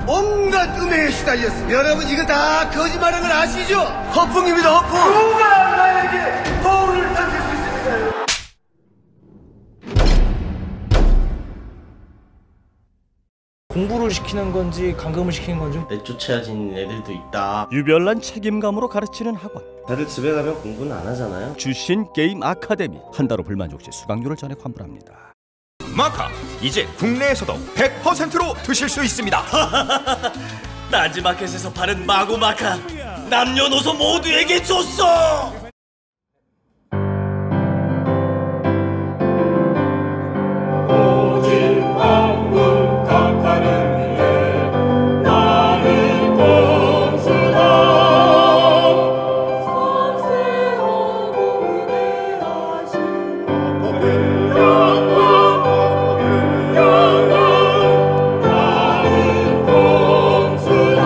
온갖 음해에 시달렸습니다. 여러분 이거 다 거짓말인 걸 아시죠? 허풍입니다, 허풍. 누가 나에게 돌을 던질 수 있습니까? 공부를 시키는 건지 감금을 시키는 건지 내쫓아진 애들도 있다. 유별난 책임감으로 가르치는 학원. 다들 집에 가면 공부는 안 하잖아요. 주신 게임 아카데미. 한 달 후 불만족 시 수강료를 전액 환불합니다. 마카 이제 국내에서도 100%로 드실 수 있습니다. 딴지마켓에서 파는 마구 마카 남녀노소 모두에게 줬어. 오직 한국 카카를 위해 나를 공수다. 섬세하고 위대하신 영광 나를 공수다.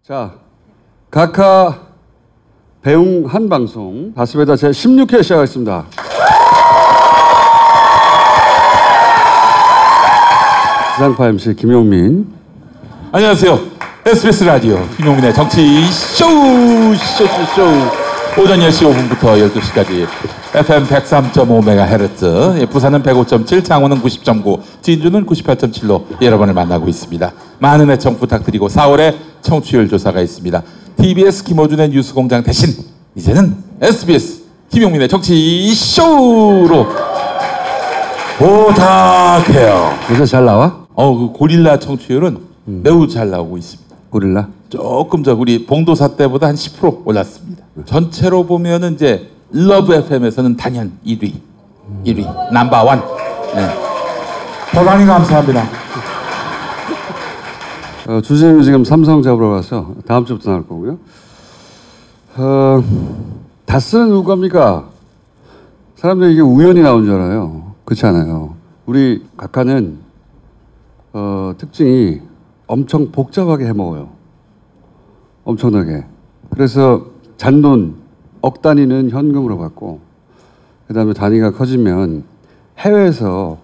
자, 각하 배웅 한방송 다스베다 제16회 시작하겠습니다. 지상파 MC 김용민. 안녕하세요. SBS 라디오 김용민의 정치 쇼 오전 10시 5분부터 12시까지 FM 103.5MHz, 부산은 105.7, 창원은 90.9, 진주는 98.7로 여러분을 만나고 있습니다. 많은 애청 부탁드리고 4월에 청취율 조사가 있습니다. TBS 김어준의 뉴스공장 대신 이제는 SBS 김용민의 정치쇼로 부탁해요. 요새 잘 나와? 그 고릴라 청취율은 매우 잘 나오고 있습니다. 고릴라? 조금 우리 봉도사 때보다 한 10% 올랐습니다. 전체로 보면은 이제 러브 FM에서는 단연 1위 넘버원. 네. 대단히 감사합니다. 주진우 지금 삼성 잡으러 가서 다음 주부터 나올 거고요. 다스는 누구 겁니까? 사람들이 이게 우연히 나온 줄 알아요. 그렇지 않아요. 우리 각하는 특징이 엄청 복잡하게 해먹어요. 엄청나게. 그래서 잔돈 억 단위는 현금으로 받고, 그 다음에 단위가 커지면 해외에서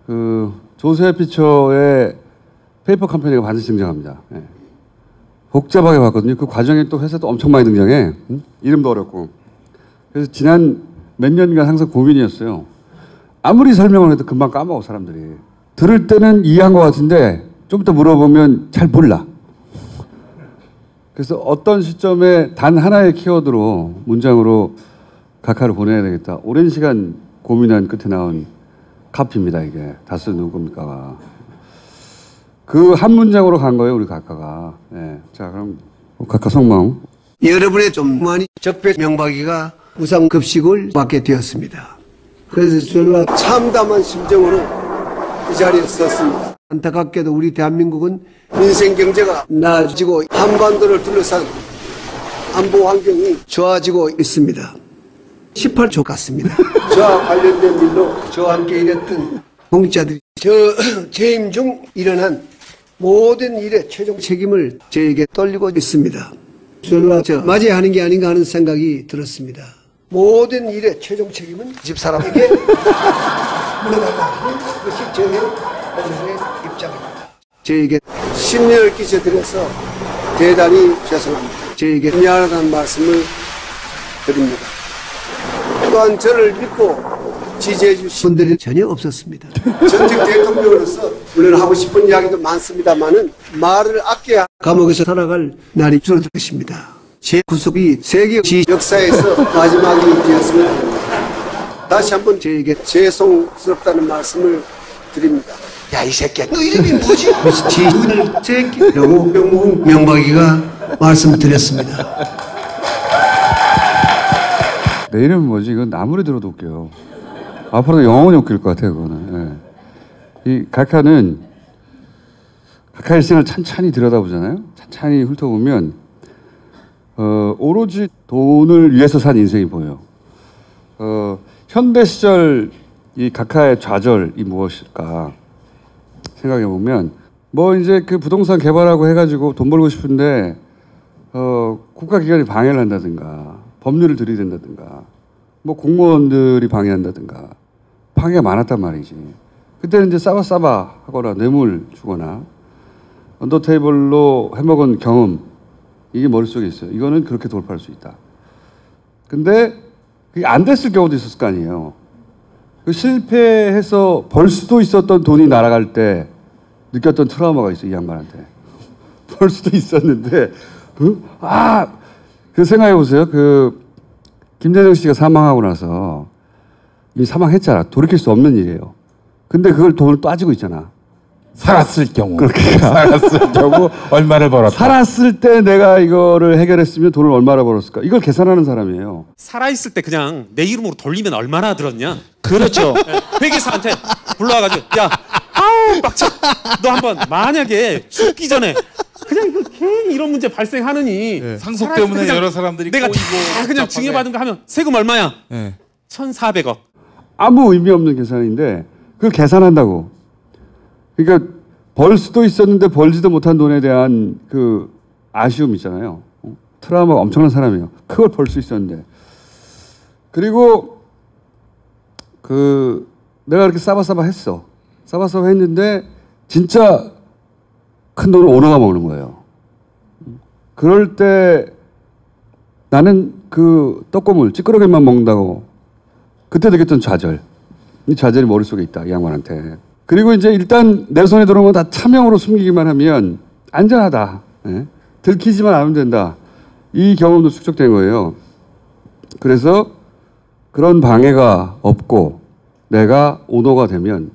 그 조세 피처의 페이퍼 컴퍼니가 반드시 등장합니다. 네. 복잡하게 봤거든요. 그 과정에 또 회사도 엄청 많이 등장해. 이름도 어렵고. 그래서 지난 몇 년간 항상 고민이었어요. 아무리 설명을 해도 금방 까먹어, 사람들이. 들을 때는 이해한 것 같은데 좀 이따 물어보면 잘 몰라. 그래서 어떤 시점에 단 하나의 키워드로 문장으로 각하를 보내야 되겠다. 오랜 시간 고민한 끝에 나온 카피입니다. 이게 다스 누굽니까가. 그 한 문장으로 간 거예요, 우리 각하가. 네. 자, 그럼 각하 성명. 여러분의 좀 많이 적폐 명박이가 우상급식을 받게 되었습니다. 그래서 저는 참담한 심정으로 이 자리에 섰습니다. 안타깝게도 우리 대한민국은 민생 경제가 나아지고 한반도를 둘러싼 안보 환경이 좋아지고 있습니다. 18조 같습니다. 저와 관련된 일로 저와 함께 일했던 공직자들이 재임 중 일어난 모든 일의 최종 책임을 저에게 돌리고 있습니다. 저는 맞이하는 게 아닌가 하는 생각이 들었습니다. 모든 일의 최종 책임은 집사람에게 물어간다는 것이 저의 오늘의 입장입니다. 저에게 신뢰를 끼쳐드려서 대단히 죄송합니다. 저에게 미안하다는 말씀을 드립니다. 또한 저를 믿고 지지해 주신 분들이 전혀 없었습니다. 전직 대통령으로서 물론 하고 싶은 이야기도 많습니다만은 말을 아껴야 감옥에서 살아갈 날이 줄어들 것입니다. 제 구속이 세계시 역사에서 마지막이 되었습니다. 다시 한번 저에게 죄송스럽다는 말씀을 드립니다. 야, 이 새끼야, 너 이름이 뭐지? 지훈을 새끼라고 명박이가 말씀드렸습니다. 내 이름은 뭐지? 이건 아무리 들어도 웃겨요. 앞으로도 영원히 웃길 것 같아요, 그거는. 네. 이 각하는 각하 일생을 찬찬히 들여다보잖아요. 찬찬히 훑어보면 오로지 돈을 위해서 산 인생이 보여요. 현대 시절 이 각하의 좌절이 무엇일까 생각해 보면 뭐 이제 그 부동산 개발하고 해가지고 돈 벌고 싶은데 국가기관이 방해를 한다든가 법률을 들이댄다든가 뭐 공무원들이 방해한다든가 방해가 많았단 말이지. 그때는 이제 싸바싸바 하거나 뇌물 주거나 언더테이블로 해먹은 경험 이게 머릿속에 있어요. 이거는 그렇게 돌파할 수 있다. 근데 그게 안 됐을 경우도 있었을 거 아니에요. 그 실패해서 벌 수도 있었던 돈이 날아갈 때 느꼈던 트라우마가 있어요. 이 양반한테. 벌 수도 있었는데 그 생각해 보세요. 그 김대중 씨가 사망하고 나서 이미 사망했잖아. 돌이킬 수 없는 일이에요. 근데 그걸 돈을 따지고 있잖아. 살았을 경우. 그렇게 살았을 경우 얼마를 벌었다. 살았을 때 내가 이거를 해결했으면 돈을 얼마나 벌었을까? 이걸 계산하는 사람이에요. 살아있을 때 그냥 내 이름으로 돌리면 얼마나 들었냐? 그렇죠. 회계사한테 불러와가지고 야 아우 빡쳐 너 한번 만약에 죽기 전에 그냥 이거 괜히 이런 문제 발생하느니 상속 때문에 여러 사람들이 내가 꼬이고 다 그냥 증여받은 거 하면 세금 얼마야? 1,400억. 아무 의미 없는 계산인데 그걸 계산한다고. 그러니까 벌 수도 있었는데 벌지도 못한 돈에 대한 그 아쉬움 있잖아요. 트라우마가 엄청난 사람이에요. 그걸 벌 수 있었는데. 그리고 그 내가 그렇게 싸바싸바 했어. 싸바싸바 했는데 진짜 큰 돈을 오너가 먹는 거예요. 그럴 때 나는 그 떡고물 찌끄러기만 먹는다고 그때 느꼈던 좌절. 이 좌절이 머릿속에 있다. 이 양반한테. 그리고 이제 일단 내 손에 들어오면 다 차명으로 숨기기만 하면 안전하다. 예? 들키지만 않으면 된다. 이 경험도 축적된 거예요. 그래서 그런 방해가 없고 내가 오너가 되면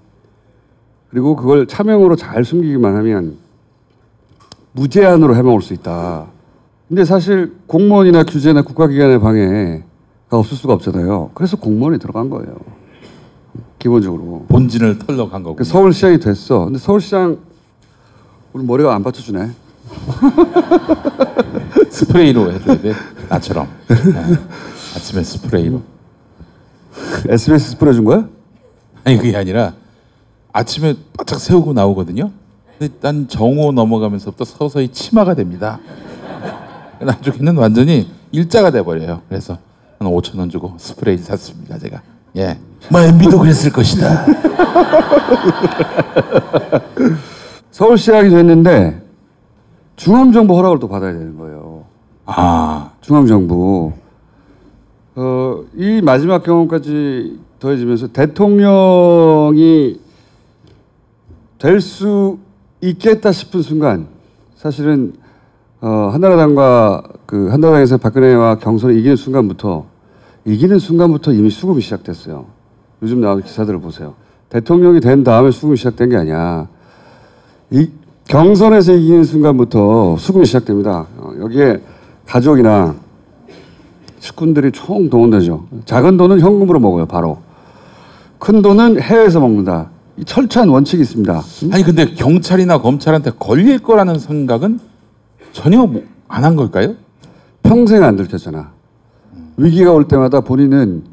그리고 그걸 차명으로 잘 숨기기만 하면 무제한으로 해먹을 수 있다. 근데 사실 공무원이나 규제나 국가기관의 방해가 없을 수가 없잖아요. 그래서 공무원에 들어간 거예요. 기본적으로. 본진을 털러 간 거고. 서울시장이 됐어. 근데 서울시장 우리 머리가 안 받쳐주네. 스프레이로 해줘야 돼. 나처럼. 네. 아침에 스프레이로. SBS 스프레이 준 거야? 아니 그게 아니라 아침에 바짝 세우고 나오거든요. 근데 난 정오 넘어가면서부터 서서히 치마가 됩니다. 나중에는 완전히 일자가 돼버려요. 그래서 한 5,000원 주고 스프레이 샀습니다. 제가. 예. 뭐 MB도 그랬을 것이다. 서울시장이 됐는데 중앙정부 허락을 또 받아야 되는 거예요. 아, 중앙정부. 이 마지막 경험까지 더해지면서 대통령이 될 수 있겠다 싶은 순간 사실은 한나라당과 그 한나라당에서 박근혜와 경선을 이기는 순간부터 이미 수급이 시작됐어요. 요즘 나오는 기사들을 보세요. 대통령이 된 다음에 수급이 시작된 게 아니야. 이 경선에서 이기는 순간부터 수급이 시작됩니다. 여기에 가족이나 측근들이 총 동원되죠. 작은 돈은 현금으로 먹어요. 바로. 큰 돈은 해외에서 먹는다. 이 철저한 원칙이 있습니다. 아니 근데 경찰이나 검찰한테 걸릴 거라는 생각은 전혀 안 한 걸까요? 평생 안 들켰잖아. 위기가 올 때마다 본인은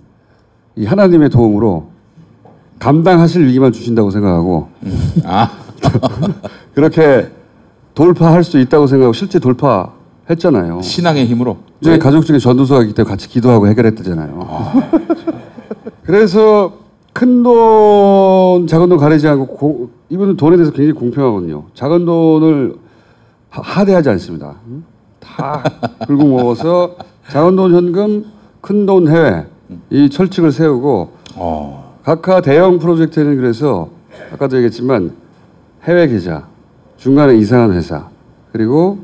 이 하나님의 도움으로 감당하실 위기만 주신다고 생각하고 그렇게 돌파할 수 있다고 생각하고 실제 돌파했잖아요. 신앙의 힘으로. 저희 가족 중에 전도사가 있기 때문에 같이 기도하고 해결했다잖아요. 그래서 큰 돈, 작은 돈 가리지 않고 이분은 돈에 대해서 굉장히 공평하거든요. 작은 돈을 하대하지 않습니다. 다 긁고 먹어서 작은 돈 현금, 큰 돈 해외 이 철칙을 세우고 각하 대형 프로젝트는 그래서 아까도 얘기했지만 해외 계좌, 중간에 이상한 회사 그리고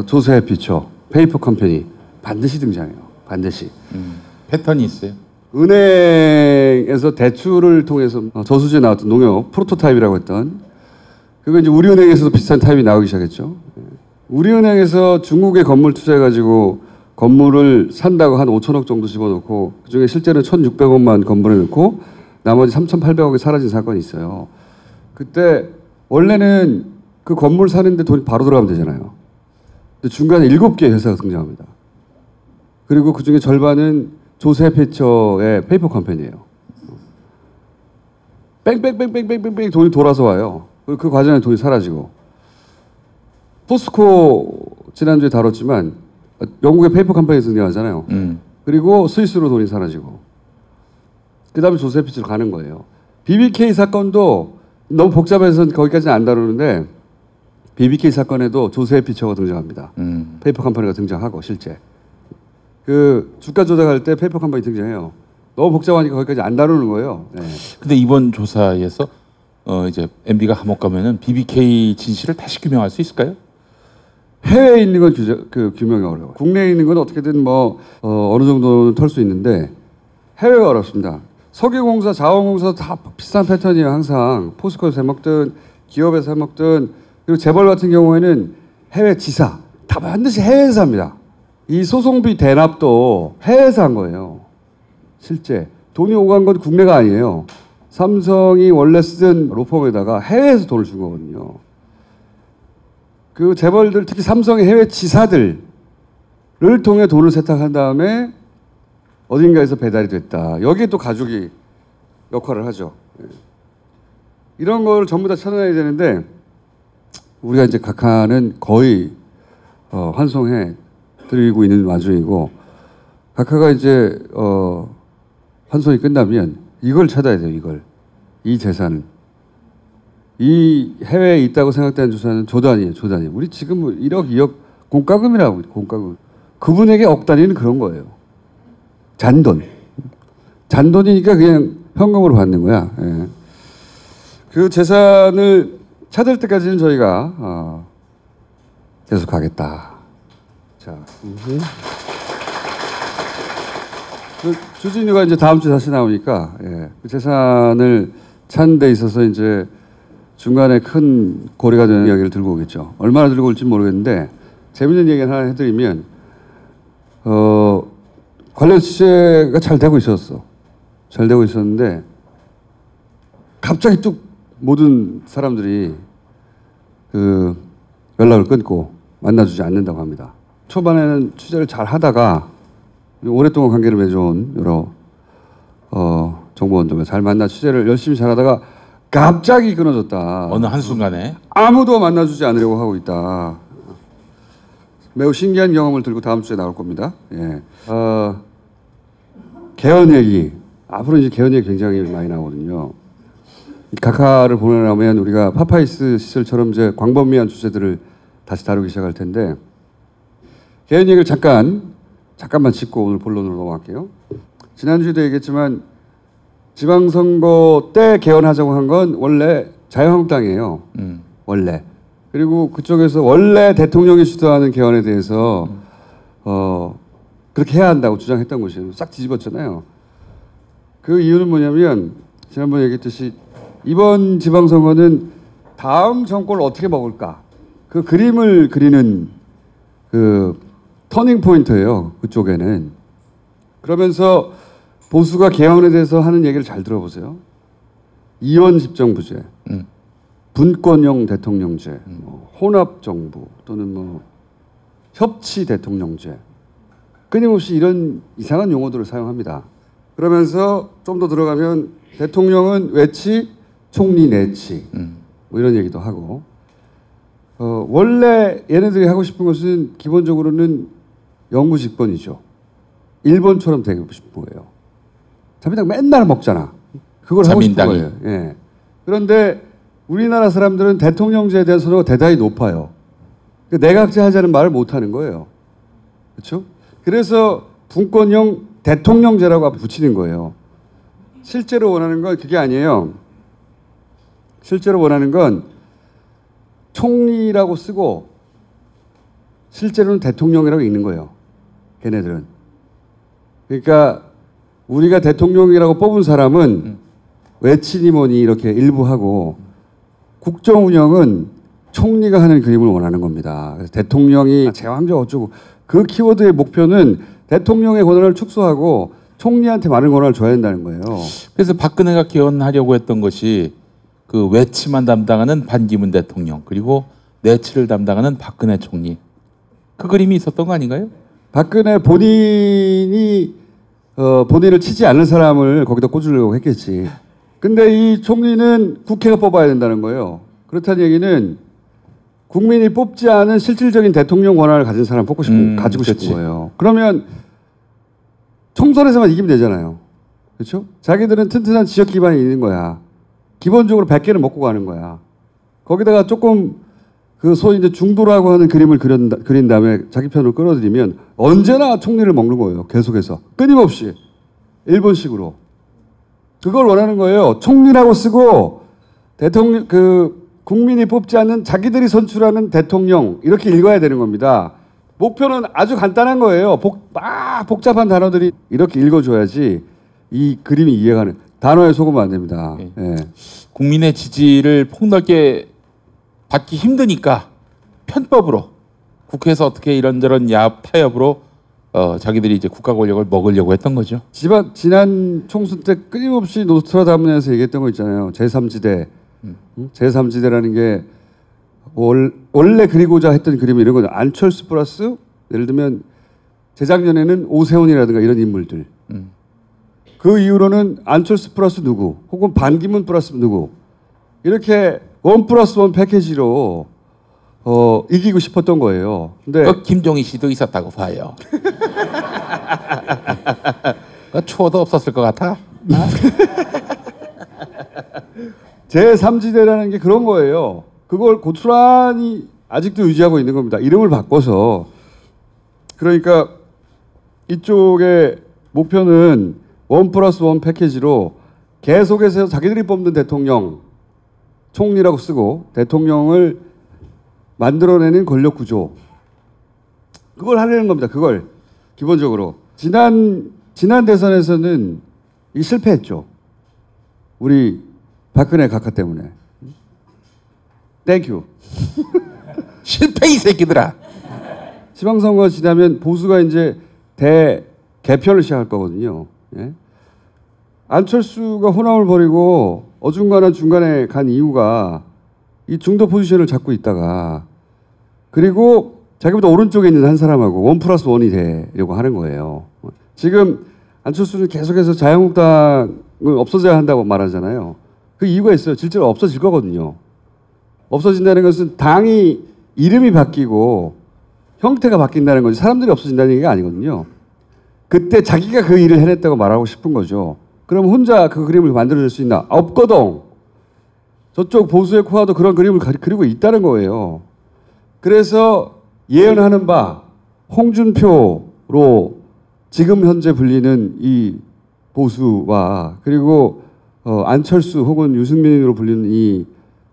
조세 피처, 페이퍼 컴퍼니 반드시 등장해요. 반드시. 패턴이 있어요. 은행에서 대출을 통해서 저수지에 나왔던 농협 프로토타입이라고 했던 그거 이제 우리은행에서도 비슷한 타입이 나오기 시작했죠. 우리은행에서 중국에 건물 투자해가지고 건물을 산다고 한 5천억 정도 집어넣고 그중에 실제는 1,600억만 건물에 넣고 나머지 3,800억이 사라진 사건이 있어요. 그때 원래는 그 건물 사는데 돈이 바로 들어가면 되잖아요. 근데 중간에 7개 회사가 등장합니다. 그리고 그 중에 절반은 조셉 해처의 페이퍼 컴퍼니예요. 뺑뺑뺑뺑뺑뺑뺑 돈이 돌아서 와요. 그 과정에 돈이 사라지고. 포스코 지난주에 다뤘지만 영국의 페이퍼 컴퍼니 등장하잖아요. 그리고 스위스로 돈이 사라지고. 그 다음에 조셉 해처로 가는 거예요. BBK 사건도 너무 복잡해서 거기까지는 안 다루는데 BBK 사건에도 조셉 해처가 등장합니다. 페이퍼 컴퍼니가 등장하고 실제. 그 주가 조작할 때 페이퍼 컴퍼니 등장해요. 너무 복잡하니까 거기까지 안 다루는 거예요. 네. 근데 이번 조사에서 이제 MB가 감옥 가면은 BBK 진실을 다시 규명할 수 있을까요? 해외에 있는 건 규명이 어려워요. 국내에 있는 건 어떻게든 뭐 어느 정도는 털 수 있는데 해외가 어렵습니다. 석유공사, 자원공사 다 비슷한 패턴이에요. 항상 포스코에서 해먹든 기업에서 해먹든 그리고 재벌 같은 경우에는 해외 지사 다 반드시 해외에서 합니다. 이 소송비 대납도 해외에서 한 거예요. 실제 돈이 오간 건 국내가 아니에요. 삼성이 원래 쓰던 로펌에다가 해외에서 돈을 준 거거든요. 그 재벌들 특히 삼성의 해외 지사들을 통해 돈을 세탁한 다음에 어딘가에서 배달이 됐다. 여기에 또 가족이 역할을 하죠. 이런 걸 전부 다 찾아내야 되는데 우리가 이제 각하는 거의 환송해 드리고 있는 와중이고 각하가 이제 환송이 끝나면 이걸 찾아야 돼요. 이 재산을. 이 해외에 있다고 생각되는 재산은 조단위예요. 조단위. 우리 지금 뭐 1억, 2억 공과금이라고 공과금. 그분에게 억 단위는 그런 거예요. 잔돈. 잔돈이니까 그냥 현금으로 받는 거야. 예. 그 재산을 찾을 때까지는 저희가 계속 가겠다. 자, 주진우가 이제 다음 주에 다시 나오니까 그 재산을 찾는 데 있어서 이제 중간에 큰 고리가 되는 이야기를 들고 오겠죠. 얼마나 들고 올지 모르겠는데 재밌는 얘기 하나 해드리면 관련 취재가 잘 되고 있었어. 잘 되고 있었는데 갑자기 뚝 모든 사람들이 그 연락을 끊고 만나주지 않는다고 합니다. 초반에는 취재를 잘 하다가 오랫동안 관계를 맺어온 여러 정보원들과 잘 만나 취재를 열심히 잘하다가 갑자기 끊어졌다. 어느 한순간에 아무도 만나주지 않으려고 하고 있다. 매우 신기한 경험을 들고 다음 주에 나올 겁니다. 예. 개헌 얘기. 앞으로 이제 개헌 얘기 굉장히 많이 나오거든요. 각하를 보내려면 우리가 파파이스 시절처럼 이제 광범위한 주제들을 다시 다루기 시작할 텐데 개헌 얘기를 잠깐만 짚고 오늘 본론으로 넘어갈게요. 지난주에도 얘기했지만 지방선거 때 개헌하자고 한 건 원래 자유한국당이에요. 원래. 그리고 그쪽에서 원래 대통령이 주도하는 개헌에 대해서 그렇게 해야 한다고 주장했던 것이에요. 싹 뒤집었잖아요. 그 이유는 뭐냐면 지난번에 얘기했듯이 이번 지방선거는 다음 정권을 어떻게 먹을까 그 그림을 그리는 그 터닝 포인트예요. 그쪽에는. 그러면서 보수가 개헌에 대해서 하는 얘기를 잘 들어보세요. 이원 집정부제, 분권형 대통령제, 혼합정부 또는 뭐 협치 대통령제 끊임없이 이런 이상한 용어들을 사용합니다. 그러면서 좀 더 들어가면 대통령은 외치, 총리 내치 뭐 이런 얘기도 하고 원래 얘네들이 하고 싶은 것은 기본적으로는 영구 집권이죠. 일본처럼 되고 싶은 거예요. 자민당 맨날 먹잖아. 그걸 하고 싶은 거예요. 예. 그런데 우리나라 사람들은 대통령제에 대한 선호가 대단히 높아요. 내각제 하자는 말을 못하는 거예요. 그렇죠? 그래서 분권형 대통령제라고 붙이는 거예요. 실제로 원하는 건 그게 아니에요. 실제로 원하는 건 총리라고 쓰고 실제로는 대통령이라고 읽는 거예요. 걔네들은. 그러니까 우리가 대통령이라고 뽑은 사람은 외치니 뭐니 이렇게 일부 하고 국정 운영은 총리가 하는 그림을 원하는 겁니다. 그래서 대통령이 제왕적 어쩌고 그 키워드의 목표는 대통령의 권한을 축소하고 총리한테 많은 권한을 줘야 된다는 거예요. 그래서 박근혜가 개헌하려고 했던 것이 그 외치만 담당하는 반기문 대통령 그리고 내치를 담당하는 박근혜 총리 그 그림이 있었던 거 아닌가요? 박근혜 본인이 본인을 치지 않는 사람을 거기다 꽂으려고 했겠지. 근데 이 총리는 국회가 뽑아야 된다는 거예요. 그렇다는 얘기는 국민이 뽑지 않은 실질적인 대통령 권한을 가진 사람 뽑고 싶은 가지고 그렇지. 싶은 거예요. 그러면 총선에서만 이기면 되잖아요. 그렇죠? 자기들은 튼튼한 지역 기반이 있는 거야. 기본적으로 100개는 먹고 가는 거야. 거기다가 조금 그 소위 이제 중도라고 하는 그림을 그린 다음에 자기 편으로 끌어들이면 언제나 총리를 먹는 거예요. 계속해서. 끊임없이. 일본식으로. 그걸 원하는 거예요. 총리라고 쓰고 대통령, 국민이 뽑지 않는 자기들이 선출하는 대통령. 이렇게 읽어야 되는 겁니다. 목표는 아주 간단한 거예요. 복잡한 단어들이 이렇게 읽어줘야지 이 그림이 이해가는. 단어에 속으면 안 됩니다. 예. 국민의 지지를 폭넓게 받기 힘드니까 편법으로 국회에서 어떻게 이런저런 야합 타협으로 자기들이 이제 국가 권력을 먹으려고 했던 거죠. 지난 총선 때 끊임없이 노스트라다무스에서 얘기했던 거 있잖아요. 제3지대. 제3지대라는 게 원래 그리고자 했던 그림이 이런 거죠. 안철수 플러스 예를 들면 재작년에는 오세훈이라든가 이런 인물들. 그 이후로는 안철수 플러스 누구 혹은 반기문 플러스 누구 이렇게 1+1 패키지로 이기고 싶었던 거예요. 근데 김종희 씨도 있었다고 봐요. 추워도 없었을 것 같아. 제3지대라는 게 그런 거예요. 그걸 고스란히 아직도 유지하고 있는 겁니다. 이름을 바꿔서. 그러니까 이쪽의 목표는 1+1 패키지로 계속해서 자기들이 뽑는 대통령, 총리라고 쓰고 대통령을 만들어내는 권력 구조. 그걸 하려는 겁니다. 그걸 기본적으로. 지난 대선에서는 이 실패했죠. 우리 박근혜 각하 때문에. 땡큐. 실패 이 새끼들아. 지방선거 지나면 보수가 이제 대개편을 시작할 거거든요. 예? 안철수가 호남을 벌이고 어중간한 중간에 간 이유가 이 중도 포지션을 잡고 있다가 그리고 자기보다 오른쪽에 있는 한 사람하고 1+1이 되려고 하는 거예요. 지금 안철수는 계속해서 자유한국당을 없어져야 한다고 말하잖아요. 그 이유가 있어요. 실제로 없어질 거거든요. 없어진다는 것은 당이 이름이 바뀌고 형태가 바뀐다는 거지 사람들이 없어진다는 얘기가 아니거든요. 그때 자기가 그 일을 해냈다고 말하고 싶은 거죠. 그럼 혼자 그 그림을 만들어낼 수 있나? 없거든. 저쪽 보수의 코아도 그런 그림을 그리고 있다는 거예요. 그래서 예언하는 바 홍준표로 지금 현재 불리는 이 보수와 그리고 안철수 혹은 유승민으로 불리는 이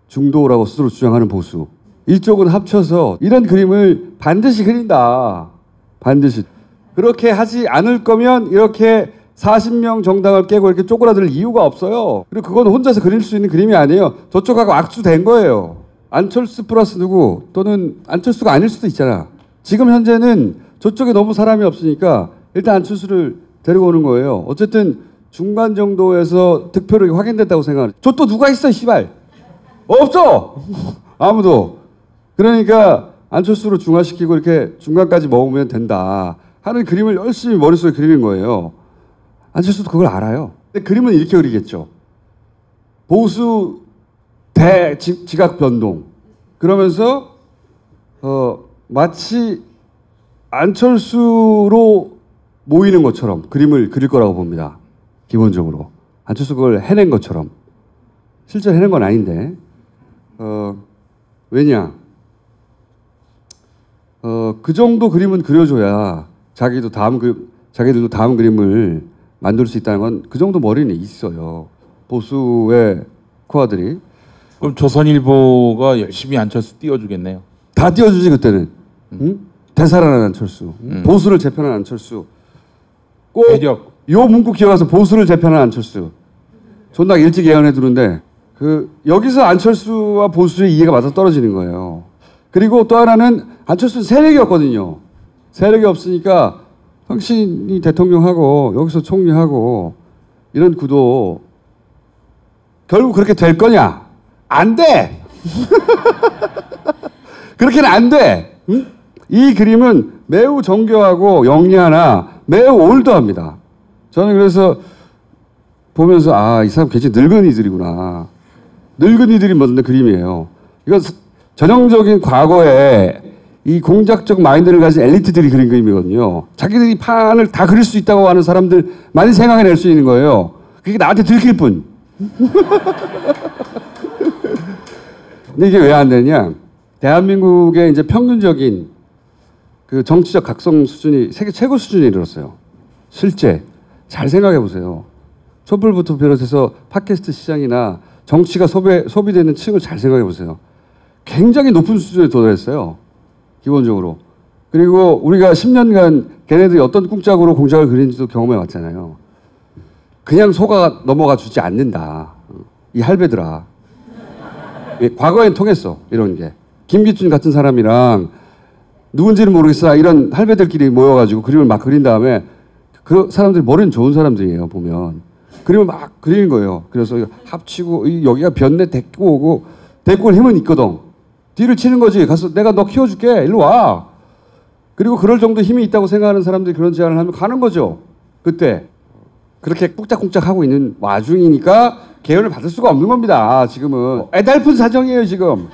중도라고 스스로 주장하는 보수 이쪽은 합쳐서 이런 그림을 반드시 그린다. 반드시. 그렇게 하지 않을 거면 이렇게 40명 정당을 깨고 이렇게 쪼그라들 이유가 없어요. 그리고 그건 혼자서 그릴 수 있는 그림이 아니에요. 저쪽하고 악수된 거예요. 안철수 플러스 누구 또는 안철수가 아닐 수도 있잖아. 지금 현재는 저쪽에 너무 사람이 없으니까 일단 안철수를 데리고 오는 거예요. 어쨌든 중간 정도에서 득표력이 확인됐다고 생각하는. 저 또 누가 있어 씨발. 없어. 아무도. 그러니까 안철수로 중화시키고 이렇게 중간까지 먹으면 된다 하는 그림을 열심히 머릿속에 그리는 거예요. 안철수도 그걸 알아요. 근데 그림은 이렇게 그리겠죠. 보수 지각 변동. 그러면서 마치 안철수로 모이는 것처럼 그림을 그릴 거라고 봅니다. 기본적으로. 안철수 그걸 해낸 것처럼. 실제로 해낸 건 아닌데. 왜냐? 그 정도 그림은 그려줘야 자기들도 다음 그림을 만들 수 있다는 건 그 정도 머리는 있어요. 보수의 코아들이. 그럼 조선일보가 열심히 안철수 띄워주겠네요. 다 띄워주지 그때는. 응? 되살아난 안철수. 보수를 재편한 안철수. 꼭 요 문구 기억해서 보수를 재편한 안철수. 존나 일찍 예언해 두는데 여기서 안철수와 보수의 이해가 맞아 떨어지는 거예요. 그리고 또 하나는 안철수는 세력이 없거든요. 세력이 없으니까 당신이 대통령하고 여기서 총리하고 이런 구도 결국 그렇게 될 거냐? 안 돼. 그렇게는 안 돼. 응? 이 그림은 매우 정교하고 영리하나 매우 올드합니다. 저는 그래서 보면서 아, 이 사람 굉장히 늙은이들이구나. 늙은이들이 만든 그림이에요. 이건 전형적인 과거에 이 공작적 마인드를 가진 엘리트들이 그린 그림이거든요. 자기들이 판을 다 그릴 수 있다고 하는 사람들 많이 생각해낼 수 있는 거예요. 그게 나한테 들킬 뿐. 근데 이게 왜 안 되냐? 대한민국의 이제 평균적인 그 정치적 각성 수준이 세계 최고 수준에 이르렀어요. 실제 잘 생각해 보세요. 촛불부터 비롯해서 팟캐스트 시장이나 정치가 소비되는 층을 잘 생각해 보세요. 굉장히 높은 수준에 도달했어요. 기본적으로. 그리고 우리가 10년간 걔네들이 어떤 꿍짝으로 공작을 그리는지도 경험해 왔잖아요. 그냥 속아 넘어가 주지 않는다. 이 할배들아. 과거엔 통했어. 이런 게. 김기춘 같은 사람이랑 누군지는 모르겠으나 이런 할배들끼리 모여가지고 그림을 막 그린 다음에 그 사람들이 머리는 좋은 사람들이에요. 보면. 그림을 막 그리는 거예요. 그래서 합치고 여기가 변내 데리고 오고 데리고 올 힘은 있거든. 뒤를 치는 거지. 가서 내가 너 키워줄게. 일로 와. 그리고 그럴 정도 힘이 있다고 생각하는 사람들이 그런 제안을 하면 가는 거죠. 그때. 그렇게 꾹짝꾹짝 하고 있는 와중이니까 개헌을 받을 수가 없는 겁니다. 지금은. 애달픈 사정이에요. 지금.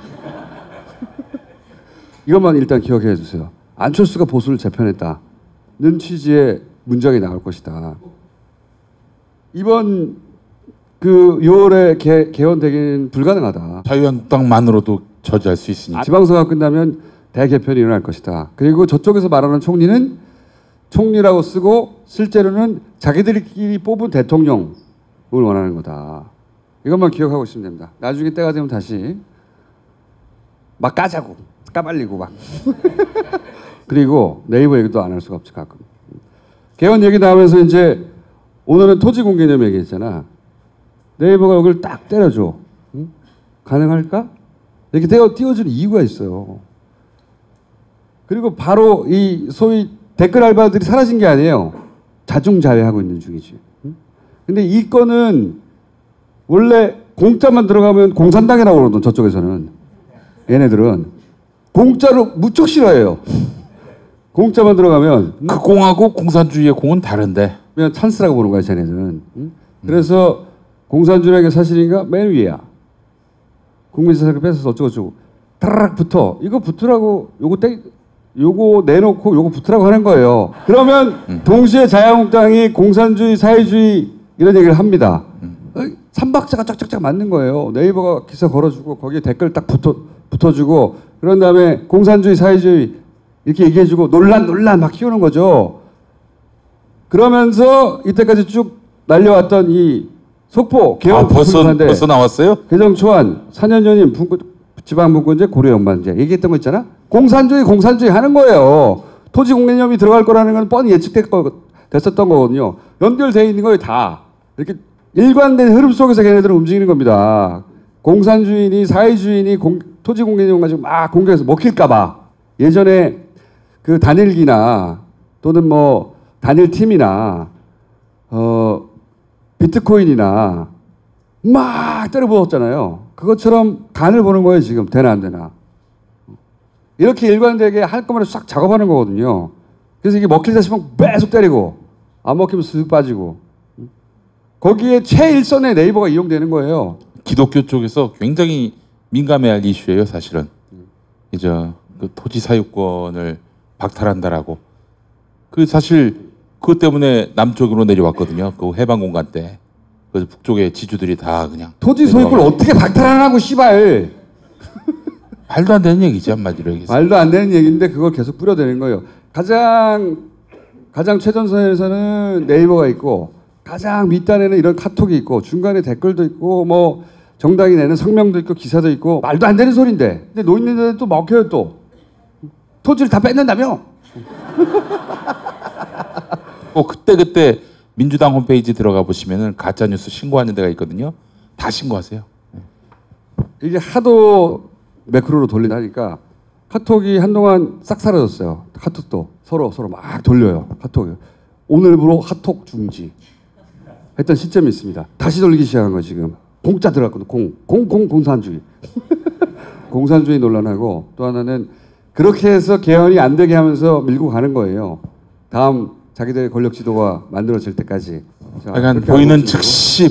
이것만 일단 기억해 주세요. 안철수가 보수를 재편했다는 취지의 문장이 나올 것이다. 이번 그 6월에 개헌되기는 불가능하다. 자유한국당만으로도 저지할 수 있으니까. 지방선거가 끝나면 대개편이 일어날 것이다. 그리고 저쪽에서 말하는 총리는 총리라고 쓰고 실제로는 자기들끼리 뽑은 대통령을 원하는 거다. 이것만 기억하고 있으면 됩니다. 나중에 때가 되면 다시 막 까자고 까발리고 막 그리고 네이버 얘기도 안 할 수가 없지 가끔. 개헌 얘기 나오면서 이제 오늘은 토지공개념 얘기했잖아. 네이버가 여기를 딱 때려줘. 응? 가능할까? 이렇게 띄워주는 이유가 있어요. 그리고 바로 이 소위 댓글 알바들이 사라진 게 아니에요. 자중자애하고 있는 중이지. 응? 근데 이 건은 원래 공짜만 들어가면 공산당이라고 그러거든. 저쪽에서는. 얘네들은. 공짜로 무척 싫어해요. 공짜만 들어가면. 그 공하고 공산주의의 공은 다른데. 그냥 찬스라고 보는 거야, 쟤네들은. 응? 그래서 공산주의라는 게 사실인가? 맨 위야. 국민세상을 뺏어서 어쩌고저쩌고. 타라락 붙어. 이거 붙으라고, 요거 내놓고 요거 붙으라고 하는 거예요. 그러면 동시에 자유한국당이 공산주의, 사회주의 이런 얘기를 합니다. 삼박자가 짝짝짝 맞는 거예요. 네이버가 기사 걸어주고 거기에 댓글 딱 붙어주고 그런 다음에 공산주의, 사회주의 이렇게 얘기해주고 논란 막 키우는 거죠. 그러면서 이때까지 쭉 날려왔던 이 속보 개헌 벌써 나왔어요? 개정 초안 4년 전임 지방분권제 고려연반제 얘기했던 거 있잖아. 공산주의 하는 거예요. 토지공개념이 들어갈 거라는 건 뻔히 예측됐었던 거거든요. 연결되어 있는 거예요 다. 이렇게 일관된 흐름 속에서 걔네들은 움직이는 겁니다. 공산주의니 사회주의니 토지공개념 가지고 막 공격해서 먹힐까 봐. 예전에 그 단일기나 또는 뭐 단일팀이나 비트코인이나 막 때려부었잖아요. 그것처럼 간을 보는 거예요. 지금 되나 안 되나. 이렇게 일관되게 할 거면 싹 작업하는 거거든요. 그래서 이게 먹힐다 싶으면 계속 때리고 안 먹히면 쓱 빠지고 거기에 최일선의 네이버가 이용되는 거예요. 기독교 쪽에서 굉장히 민감해할 이슈예요. 사실은. 이제 그 토지 사유권을 박탈한다라고. 그 사실 그것 때문에 남쪽으로 내려왔거든요. 그 해방 공간 때. 그래서 북쪽의 지주들이 다 그냥 토지 소유권을 어떻게 박탈하라고 씨발. 말도 안 되는 얘기지 한마디로 얘기해서. 말도 안 되는 얘기인데 그걸 계속 뿌려대는 거예요. 가장 최전선에서는 네이버가 있고 가장 밑단에는 이런 카톡이 있고 중간에 댓글도 있고 뭐 정당이 내는 성명도 있고 기사도 있고 말도 안 되는 소리인데 근데 노인네들은 또 먹혀요 또. 토지를 다 뺏는다며. 그때 민주당 홈페이지 들어가 보시면은 가짜 뉴스 신고하는 데가 있거든요. 다 신고하세요. 이게 하도 매크로로 돌리다니까 카톡이 한동안 싹 사라졌어요. 카톡도 서로 막 돌려요. 카톡. 오늘부로 카톡 중지 했던 시점이 있습니다. 다시 돌리기 시작한 거 지금. 공짜 들어갔거든. 공산주의. 공산주의 논란하고 또 하나는 그렇게 해서 개헌이 안 되게 하면서 밀고 가는 거예요. 다음 자기들의 권력 지도가 만들어질 때까지. 자, 약간 보이는 즉시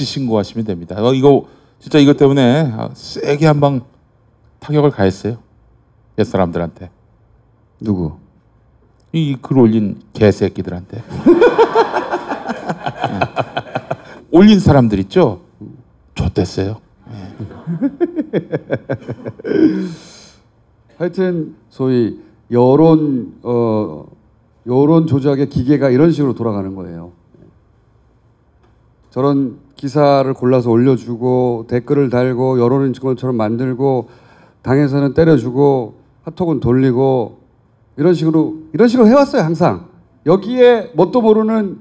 신고하시면 됩니다. 이거 진짜 이것 때문에 세게 한 방 타격을 가했어요. 옛 사람들한테. 누구? 이 글 올린 개새끼들한테. 네. 올린 사람들 있죠? 좆됐어요. 하여튼 소위 여론 조작의 기계가 이런 식으로 돌아가는 거예요. 저런 기사를 골라서 올려주고 댓글을 달고 여론인 것처럼 만들고 당에서는 때려주고 카톡은 돌리고 이런 식으로 해왔어요. 항상 여기에 뭣도 모르는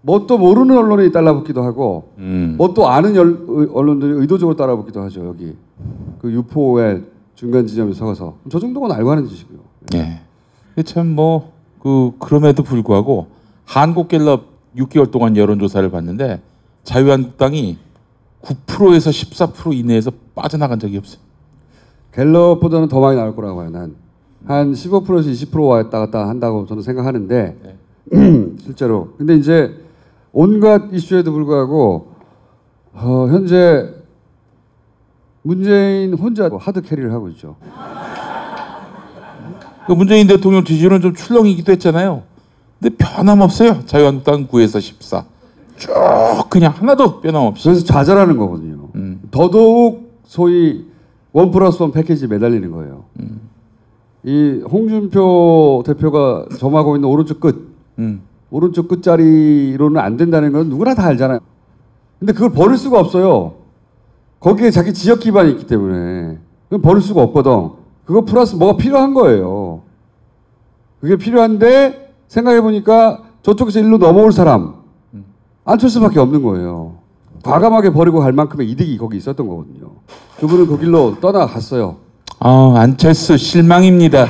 언론이 따라붙기도 하고 뭣도 아는 언론들이 의도적으로 따라붙기도 하죠. 여기 그 유포의 중간 지점에 서서 저 정도는 알고 하는 짓이고요. 예. 참 그럼에도 불구하고 한국갤럽 6개월 동안 여론조사를 봤는데 자유한국당이 9%에서 14% 이내에서 빠져나간 적이 없어요. 갤럽보다는 더 많이 나올 거라고 봐요. 난 한 15%에서 20% 왔다 갔다 한다고 저는 생각하는데 실제로. 근데 이제 온갖 이슈에도 불구하고 현재 문재인 혼자 하드 캐리를 하고 있죠. 문재인 대통령 지지율은 좀 출렁이기도 했잖아요. 근데 변함없어요. 자유한국당 9에서 14. 쭉 그냥 하나도 변함없이. 그래서 좌절하는 거거든요. 더더욱 소위 1+1 패키지에 매달리는 거예요. 이 홍준표 대표가 점하고 있는 오른쪽 끝자리로는 안 된다는 건 누구나 다 알잖아요. 근데 그걸 버릴 수가 없어요. 거기에 자기 지역 기반이 있기 때문에 그건 버릴 수가 없거든. 그거 플러스 뭐가 필요한 거예요. 그게 필요한데 생각해보니까 저쪽에서 일로 넘어올 사람 안철수밖에 없는 거예요. 과감하게 버리고 갈 만큼의 이득이 거기 있었던 거거든요. 그분은 그 길로 떠나갔어요. 안철수 실망입니다.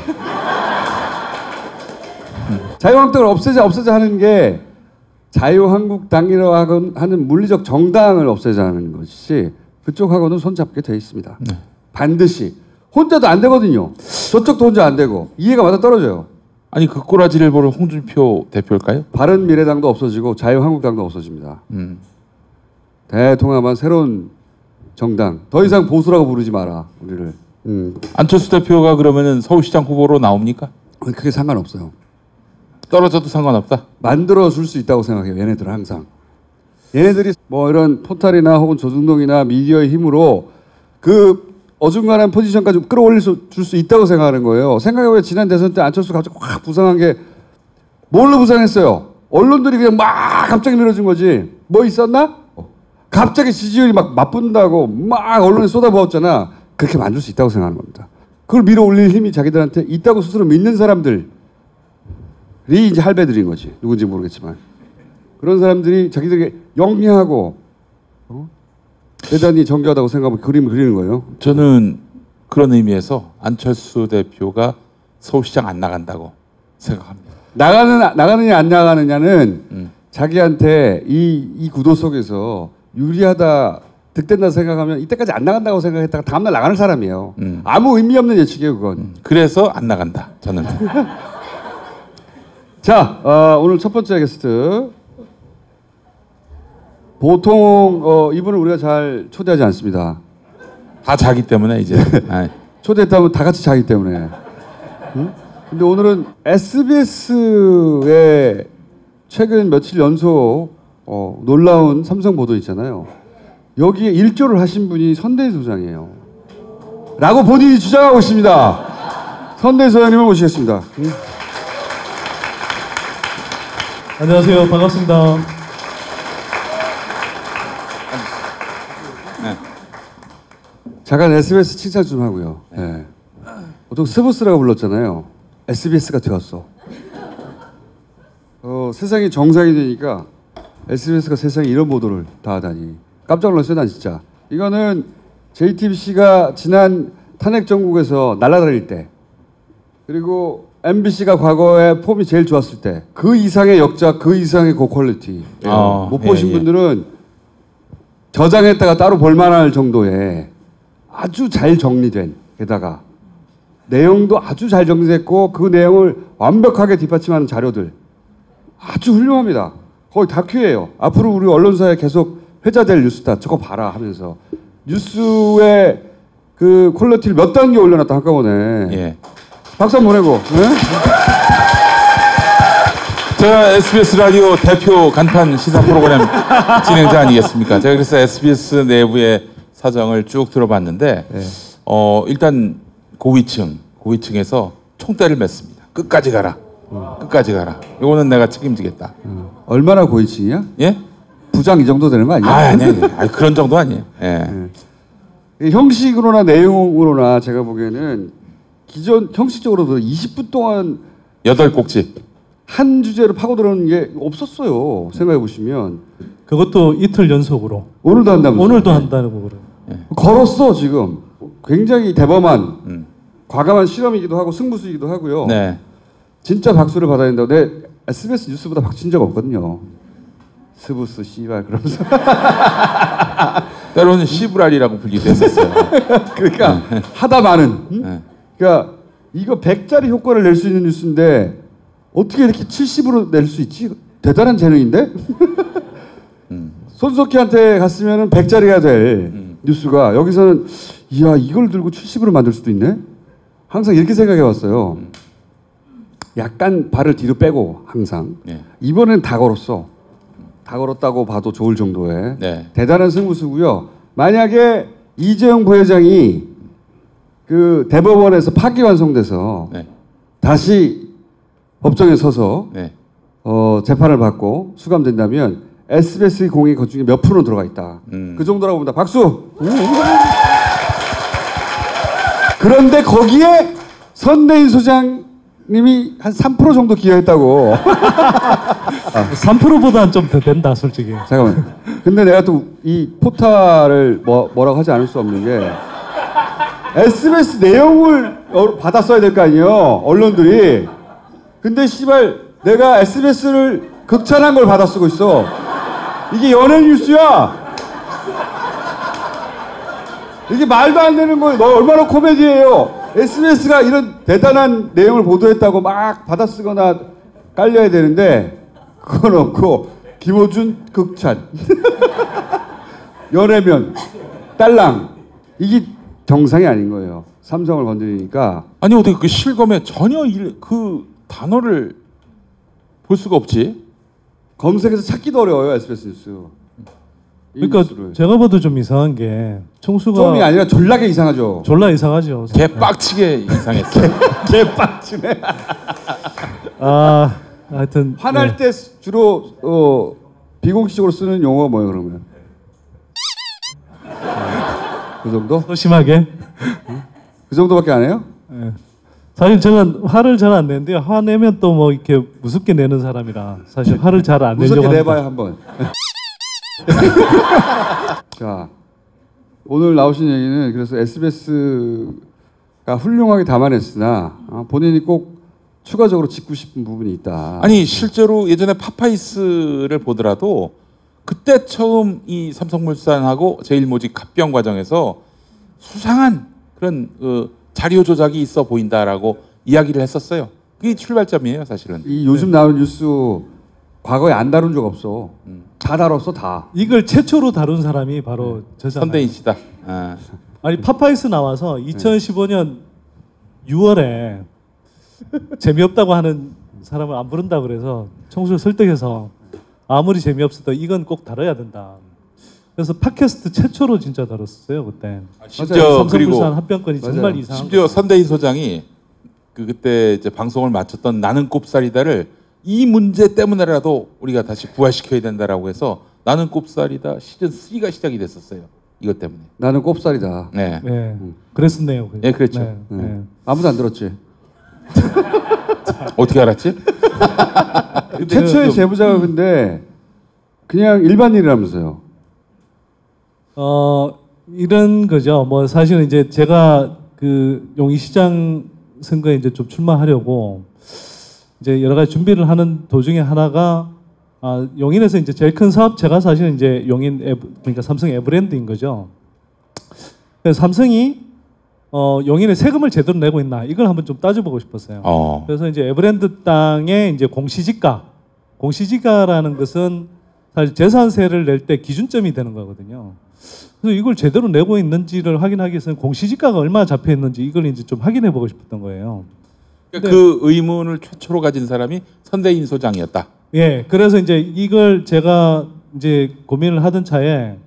자유한국당을 없애자 하는 게 자유한국당이라고 하는 물리적 정당을 없애자 하는 것이 그쪽하고는 손잡게 돼 있습니다. 네. 반드시. 혼자도 안 되거든요. 저쪽도 혼자 안 되고 이해가 맞아 떨어져요. 아니 그 꼬라지를 보는 홍준표 대표일까요? 바른미래당도 없어지고 자유한국당도 없어집니다. 대통합한 새로운 정당. 더 이상 보수라고 부르지 마라 우리를. 안철수 대표가 그러면은 서울시장 후보로 나옵니까? 그게 상관없어요. 떨어져도 상관없다. 만들어 줄 수 있다고 생각해요. 얘네들은 항상. 얘네들이 뭐 이런 포탈이나 혹은 조중동이나 미디어의 힘으로 그 어중간한 포지션까지 끌어올릴 줄 수 있다고 생각하는 거예요. 생각해보면 지난 대선 때 안철수가 갑자기 확 부상한 게 뭘로 부상했어요? 언론들이 그냥 막 갑자기 밀어준 거지. 뭐 있었나? 갑자기 지지율이 막 맞붙는다고 막 언론에 쏟아부었잖아. 그렇게 만들 수 있다고 생각하는 겁니다. 그걸 밀어올릴 힘이 자기들한테 있다고 스스로 믿는 사람들이 이제 할배들인 거지. 누군지 모르겠지만. 그런 사람들이 자기들에게 영리하고 대단히 정교하다고 생각하고 그림을 그리는 거예요. 저는 그런 의미에서 안철수 대표가 서울시장 안 나간다고 생각합니다. 나가느냐 안 나가느냐는 자기한테 이 구도 속에서 유리하다 득된다 생각하면 이때까지 안 나간다고 생각했다가 다음날 나가는 사람이에요. 아무 의미 없는 예측이에요 그건. 그래서 안 나간다 저는. 자 오늘 첫 번째 게스트. 보통 이분을 우리가 잘 초대하지 않습니다. 다 자기 때문에 이제. 초대했다면 다 같이 자기 때문에. 응? 근데 오늘은 SBS의 최근 며칠 연속 놀라운 삼성 보도 있잖아요. 여기에 일조를 하신 분이 선대위 소장이에요. 라고 본인이 주장하고 있습니다. 선대위 소장님을 모시겠습니다. 안녕하세요. 반갑습니다. 잠깐 SBS 칭찬 좀 하고요. 네. 보통 스브스라고 불렀잖아요. SBS가 되었어. 세상이 정상이 되니까 SBS가 세상에 이런 보도를 다 하다니 깜짝 놀랐어요. 난 진짜. 이거는 JTBC가 지난 탄핵 정국에서 날아다닐 때 그리고 MBC가 과거에 폼이 제일 좋았을 때 그 이상의 역작, 그 이상의 고퀄리티 못 보신 분들은 저장했다가 따로 볼만할 정도의 아주 잘 정리된 게다가 내용도 아주 잘 정리됐고 그 내용을 완벽하게 뒷받침하는 자료들 아주 훌륭합니다. 거의 다큐예요. 앞으로 우리 언론사에 계속 회자될 뉴스다. 저거 봐라 하면서 뉴스의 그 퀄리티를 몇 단계 올려놨다 한꺼번에. 예. 박수 한번 보내고. 네? 제가 SBS 라디오 대표 간판 시사 프로그램 진행자 아니겠습니까? 제가 그래서 SBS 내부의 사정을 쭉 들어봤는데 네. 일단 고위층에서 총대를 맸습니다. 끝까지 가라. 끝까지 가라. 이거는 내가 책임지겠다. 얼마나 고위층이야? 예? 부장 이 정도 되는 거 아니야? 아니, 그런 정도 아니에요. 예. 형식으로나 내용으로나 제가 보기에는 기존 형식적으로도 20분 동안 8곡집. 한 주제로 파고들어오는 게 없었어요. 생각해 보시면 그것도 이틀 연속으로. 오늘도 한다면서. 오늘도 한다고 그래요. 걸었어 지금. 굉장히 대범한 과감한 실험이기도 하고 승부수이기도 하고요. 네. 진짜 박수를 받아야 된다고. 내 SBS 뉴스보다 박수 친 적 없거든요. 스부스 씨발 그러면서. 때로는 시브랄이라고 불리도 했었어요. 그러니까 하다 많은. 그러니까 이거 100짜리 효과를 낼 수 있는 뉴스인데 어떻게 이렇게 70으로 낼 수 있지? 대단한 재능인데? 손석희한테 갔으면 100짜리가 될 뉴스가 여기서는 이야 이걸 들고 70으로 만들 수도 있네? 항상 이렇게 생각해 왔어요. 약간 발을 뒤로 빼고 항상. 네. 이번엔 다 걸었어. 다 걸었다고 봐도 좋을 정도의 네. 대단한 승부수고요. 만약에 이재용 부회장이 그 대법원에서 파기환송돼서 네. 다시 법정에 서서 네. 재판을 받고 수감된다면 SBS 공익 그 중에 몇 프로 들어가 있다. 그 정도라고 봅니다. 박수. 그런데 거기에 선대인 소장님이 한 3% 정도 기여했다고. 3%보다는 좀 더 된다, 솔직히. 잠깐만. 근데 내가 또 이 포탈을 뭐라고 하지 않을 수 없는 게 SBS 내용을 받았어야 될 거 아니에요. 언론들이. 근데 씨발 내가 SBS를 극찬한 걸 받아 쓰고 있어. 이게 연예 뉴스야. 이게 말도 안 되는 거예요. 너 얼마나 코미디예요. SBS가 이런 대단한 내용을 보도했다고 막 받아 쓰거나 깔려야 되는데 그건 없고 김어준 극찬. 연예면 딸랑 이게 정상이 아닌 거예요. 삼성을 건드리니까. 아니 어떻게 그 실검에 전혀 그 단어를 볼 수가 없지? 검색해서 찾기도 어려워요. SBS 뉴스. 그러니까 뉴스를. 제가 봐도 좀 이상한 게 청수가 좀이 아니라 졸라게 이상하죠. 졸라 이상하죠. 개빡치게 이상했어. 개빡치네. 하여튼 화날 네. 때 주로 비공식적으로 쓰는 용어가 뭐예요 그러면? 그 정도? 소심하게. 그 정도밖에 안 해요? 네. 사실 저는 화를 잘 안 내는데요. 화내면 또 뭐 이렇게 무섭게 내는 사람이라 사실 화를 잘 안 내려고 무섭게 합니다. 내봐요 한번. 자 오늘 나오신 얘기는 그래서 SBS가 훌륭하게 담아냈으나 본인이 꼭 추가적으로 짚고 싶은 부분이 있다. 아니 실제로 예전에 파파이스를 보더라도 그때 처음 이 삼성물산하고 제일모직 합병 과정에서 수상한 그런 자료 조작이 있어 보인다라고 이야기를 했었어요. 그게 출발점이에요, 사실은. 이 요즘 나오는 뉴스 과거에 안 다룬 적 없어. 다 다뤘어, 다. 이걸 최초로 다룬 사람이 바로 저잖아요. 선대인 씨다. 아니 파파이스 나와서 2015년 6월에 재미없다고 하는 사람을 안 부른다 그래서 청수를 설득해서 아무리 재미없어도 이건 꼭 다뤄야 된다. 그래서 팟캐스트 최초로 진짜 다뤘어요 그때. 심지어 삼성물산 합병권이 정말 맞아요. 이상한. 심지어 선대인 소장이 그때 이제 방송을 마쳤던 나는 꼽살이다를 이 문제 때문에라도 우리가 다시 부활시켜야 된다라고 해서 나는 꼽살이다 시즌 3가 시작이 됐었어요. 이것 때문에. 나는 꼽살이다. 네. 네, 그랬었네요. 예, 그랬죠. 네, 네. 아무도 안 들었지. 어떻게 알았지? 최초의 제보자가 근데 그냥 일반인이라면서요. 이런 거죠. 뭐 사실은 이제 제가 그 용인시장 선거에 이제 좀 출마하려고 이제 여러 가지 준비를 하는 도중에 하나가 용인에서 이제 제일 큰 사업체가 사실은 이제 그러니까 삼성 에브랜드인 거죠. 그래서 삼성이 용인에 세금을 제대로 내고 있나 이걸 한번 좀 따져보고 싶었어요. 그래서 이제 에버랜드 땅의 이제 공시지가라는 것은 사실 재산세를 낼 때 기준점이 되는 거거든요. 그래서 이걸 제대로 내고 있는지를 확인하기 위해서는 공시지가가 얼마나 잡혀 있는지 이걸 이제 좀 확인해 보고 싶었던 거예요. 그러니까 그 의문을 최초로 가진 사람이 선대인 소장이었다. 예, 그래서 이제 이걸 제가 이제 고민을 하던 차에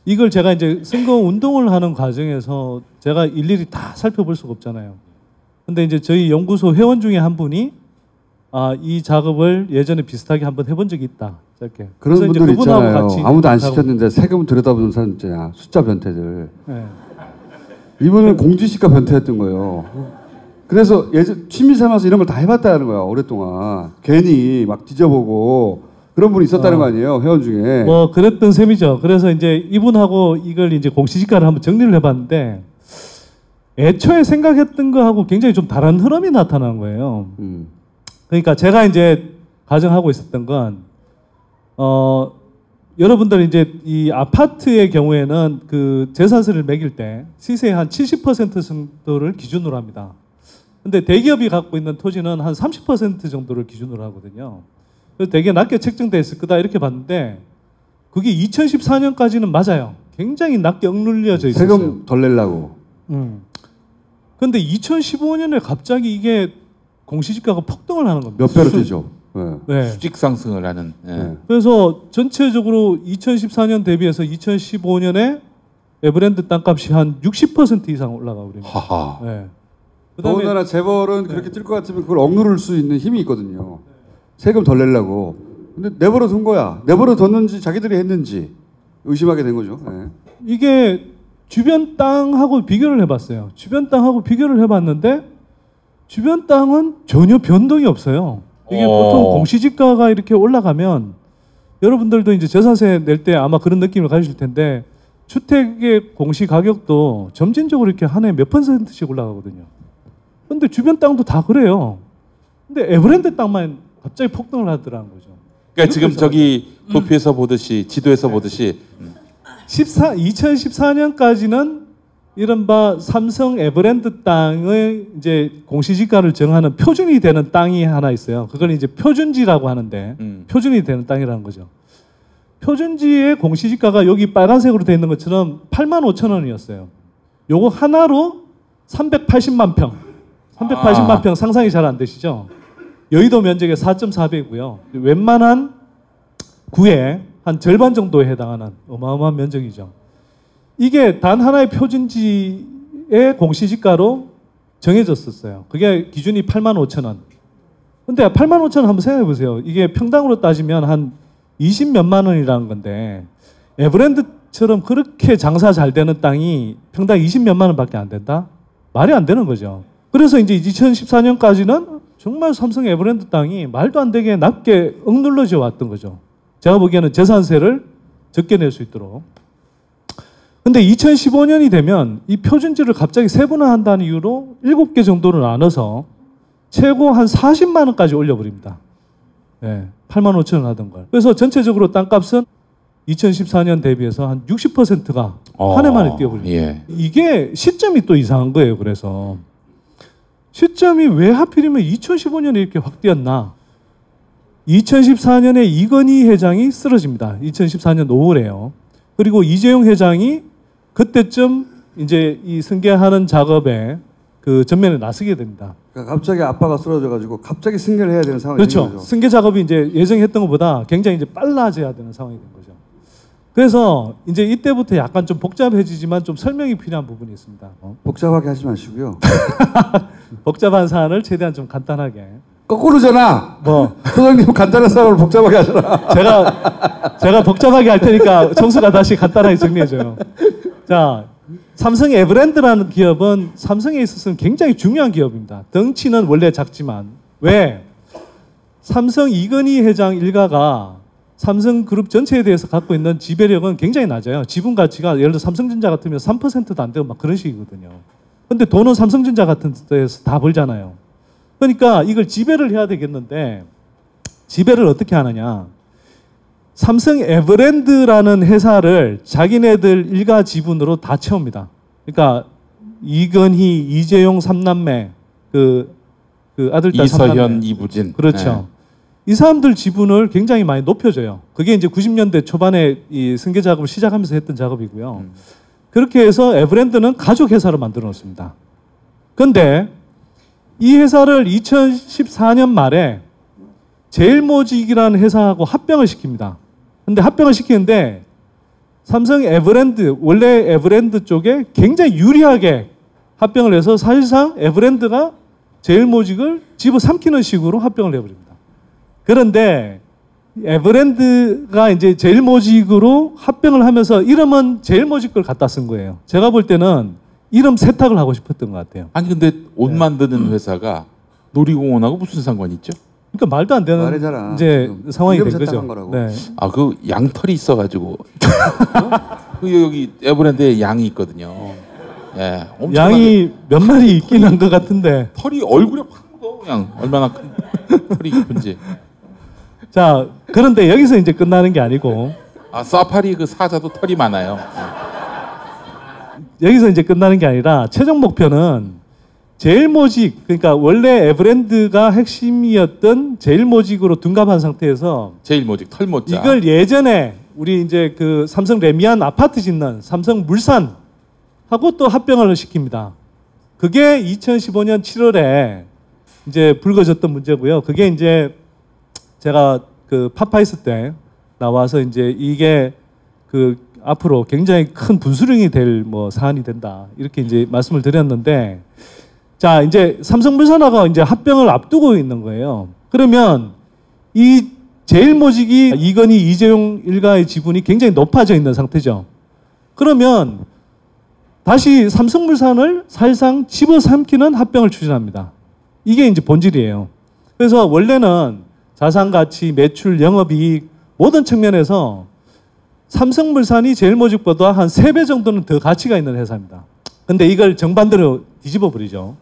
이걸 제가 이제 선거 운동을 하는 과정에서 제가 일일이 다 살펴볼 수가 없잖아요. 근데 이제 저희 연구소 회원 중에 한 분이 이 작업을 예전에 비슷하게 한번 해본 적이 있다. 이렇게. 그런 분들 있잖아요. 같이 아무도 안 시켰는데 세금 들여다보는 사람 있잖아. 숫자 변태들. 네. 이분은 공지시가 변태였던 거예요. 그래서 예전 취미 삼아서 이런 걸 다 해봤다는 거야. 오랫동안. 괜히 막 뒤져보고 그런 분이 있었다는 거 아니에요. 회원 중에. 뭐 그랬던 셈이죠. 그래서 이제 이분하고 이걸 이제 공시지가를 한번 정리를 해봤는데 애초에 생각했던 거하고 굉장히 좀 다른 흐름이 나타난 거예요. 그러니까 제가 이제 가정하고 있었던 건 여러분들 이제 이 아파트의 경우에는 그 재산세를 매길 때 시세의 한 70% 정도를 기준으로 합니다. 근데 대기업이 갖고 있는 토지는 한 30% 정도를 기준으로 하거든요. 그래서 되게 낮게 책정돼 있을 거다 이렇게 봤는데 그게 2014년까지는 맞아요. 굉장히 낮게 억눌려져 있었어요. 세금 덜 내려고. 근데 2015년에 갑자기 이게 공시지가가 폭등을 하는 겁니다. 몇 배로 뛰죠. 네. 수직 상승을 하는. 그래서 전체적으로 2014년 대비해서 2015년에 에버랜드 땅값이 한 60% 이상 올라가고 그럽니다. 네. 더군다나 재벌은 그렇게 뛸 것 같으면 그걸 억누를 수 있는 힘이 있거든요. 세금 덜 내려고. 근데 내버려 둔 거야. 내버려 뒀는지 자기들이 했는지 의심하게 된 거죠. 네. 이게 주변 땅하고 비교를 해봤어요. 주변 땅하고 비교를 해봤는데 주변 땅은 전혀 변동이 없어요. 이게 보통 공시지가가 이렇게 올라가면 여러분들도 이제 재산세 낼 때 아마 그런 느낌을 가지실 텐데 주택의 공시 가격도 점진적으로 이렇게 한 해 몇 %씩 올라가거든요. 근데 주변 땅도 다 그래요. 근데 에버랜드 땅만 갑자기 폭등을 하더라는 거죠. 그러니까 지금 저기 도표에서 보듯이 지도에서 보듯이 2014년까지는 이른바 삼성 에버랜드 땅의 이제 공시지가를 정하는 표준이 되는 땅이 하나 있어요. 그걸 이제 표준지라고 하는데 표준이 되는 땅이라는 거죠. 표준지의 공시지가가 여기 빨간색으로 되어 있는 것처럼 85,000원이었어요. 요거 하나로 380만 평. 380만 평 상상이 잘 안 되시죠? 여의도 면적의 4.4배고요. 웬만한 구의 한 절반 정도에 해당하는 어마어마한 면적이죠. 이게 단 하나의 표준지의 공시지가로 정해졌었어요. 그게 기준이 85,000원. 근데 85,000원 한번 생각해 보세요. 이게 평당으로 따지면 한 20몇만 원이라는 건데 에버랜드처럼 그렇게 장사 잘 되는 땅이 평당 20몇만 원밖에 안 된다? 말이 안 되는 거죠. 그래서 이제 2014년까지는 정말 삼성 에버랜드 땅이 말도 안 되게 낮게 억눌러져 왔던 거죠. 제가 보기에는 재산세를 적게 낼 수 있도록. 근데 2015년이 되면 이 표준지를 갑자기 세분화한다는 이유로 7개 정도를 나눠서 최고 한 40만 원까지 올려버립니다. 네, 85,000원 하던 걸. 그래서 전체적으로 땅값은 2014년 대비해서 한 60%가 한 해 만에 뛰어버립니다. 예. 이게 시점이 또 이상한 거예요. 그래서 시점이 왜 하필이면 2015년에 이렇게 확 뛰었나? 2014년에 이건희 회장이 쓰러집니다. 2014년 5월에요. 그리고 이재용 회장이 그때쯤 이제 이 승계하는 작업에 그 전면에 나서게 됩니다. 그러니까 갑자기 아빠가 쓰러져가지고 갑자기 승계를 해야 되는 상황이 그렇죠. 된 거죠. 승계 작업이 이제 예정했던 것보다 굉장히 이제 빨라져야 되는 상황이 된 거죠. 그래서 이제 이때부터 약간 좀 복잡해지지만 좀 설명이 필요한 부분이 있습니다. 복잡하게 하지 마시고요. 복잡한 사안을 최대한 좀 간단하게. 거꾸로잖아. 뭐 소장님 간단한 사람을 복잡하게 하잖아. 제가 복잡하게 할 테니까 청수가 다시 간단하게 정리해줘요. 자, 삼성 에버랜드라는 기업은 삼성에 있어서는 굉장히 중요한 기업입니다. 덩치는 원래 작지만 왜? 삼성 이건희 회장 일가가 삼성그룹 전체에 대해서 갖고 있는 지배력은 굉장히 낮아요. 지분 가치가 예를 들어 삼성전자 같으면 3%도 안 되고 막 그런 식이거든요. 근데 돈은 삼성전자 같은 데서 다 벌잖아요. 그러니까 이걸 지배를 해야 되겠는데 지배를 어떻게 하느냐. 삼성 에버랜드라는 회사를 자기네들 일가 지분으로 다 채웁니다. 그러니까 이건희, 이재용 3남매 그 아들 딸 이서현, 3남매. 이부진. 그렇죠. 이 사람들 지분을 굉장히 많이 높여줘요. 그게 이제 90년대 초반에 이 승계 작업을 시작하면서 했던 작업이고요. 그렇게 해서 에버랜드는 가족 회사로 만들어 놓습니다. 그런데 이 회사를 2014년 말에 제일모직이라는 회사하고 합병을 시킵니다. 근데 합병을 시키는데 삼성 에버랜드, 원래 에버랜드 쪽에 굉장히 유리하게 합병을 해서 사실상 에버랜드가 제일모직을 집어삼키는 식으로 합병을 해버립니다. 그런데 에버랜드가 이제 제일모직으로 합병을 하면서 이름은 제일모직 걸 갖다 쓴 거예요. 제가 볼 때는 이름 세탁을 하고 싶었던 것 같아요. 아니 근데 옷 만드는 회사가 놀이공원하고 무슨 상관이 있죠? 그러니까 말도 안 되는 말이잖아. 이제 상황이 된 이름 거죠. 세탁한 거라고. 네. 아 그 양털이 있어가지고 그 여기 에버랜드에 양이 있거든요. 예, 엄청나게 양이 몇 마리 있긴 한 것 같은데. 털이 얼굴에 팍 묻어 그냥 얼마나 큰 털이 깊은지. 자, 그런데 여기서 이제 끝나는 게 아니고 아 사파리 그 사자도 털이 많아요. 여기서 이제 끝나는 게 아니라 최종 목표는 제일모직, 그러니까 원래 에버랜드가 핵심이었던 제일모직으로 둔갑한 상태에서 제일모직 털모자. 이걸 예전에 우리 이제 그 삼성 레미안 아파트 짓는 삼성물산하고 또 합병을 시킵니다. 그게 2015년 7월에 이제 불거졌던 문제고요. 그게 이제 제가 그 파파이스 때 나와서 이제 이게 그 앞으로 굉장히 큰 분수령이 될 뭐 사안이 된다 이렇게 이제 말씀을 드렸는데, 자 이제 삼성물산하고 이제 합병을 앞두고 있는 거예요. 그러면 이 제일모직이 이건희, 이재용 일가의 지분이 굉장히 높아져 있는 상태죠. 그러면 다시 삼성물산을 사실상 집어삼키는 합병을 추진합니다. 이게 이제 본질이에요. 그래서 원래는 자산 가치, 매출, 영업이익 모든 측면에서 삼성물산이 제일모직보다 한 3배 정도는 더 가치가 있는 회사입니다. 근데 이걸 정반대로 뒤집어 버리죠.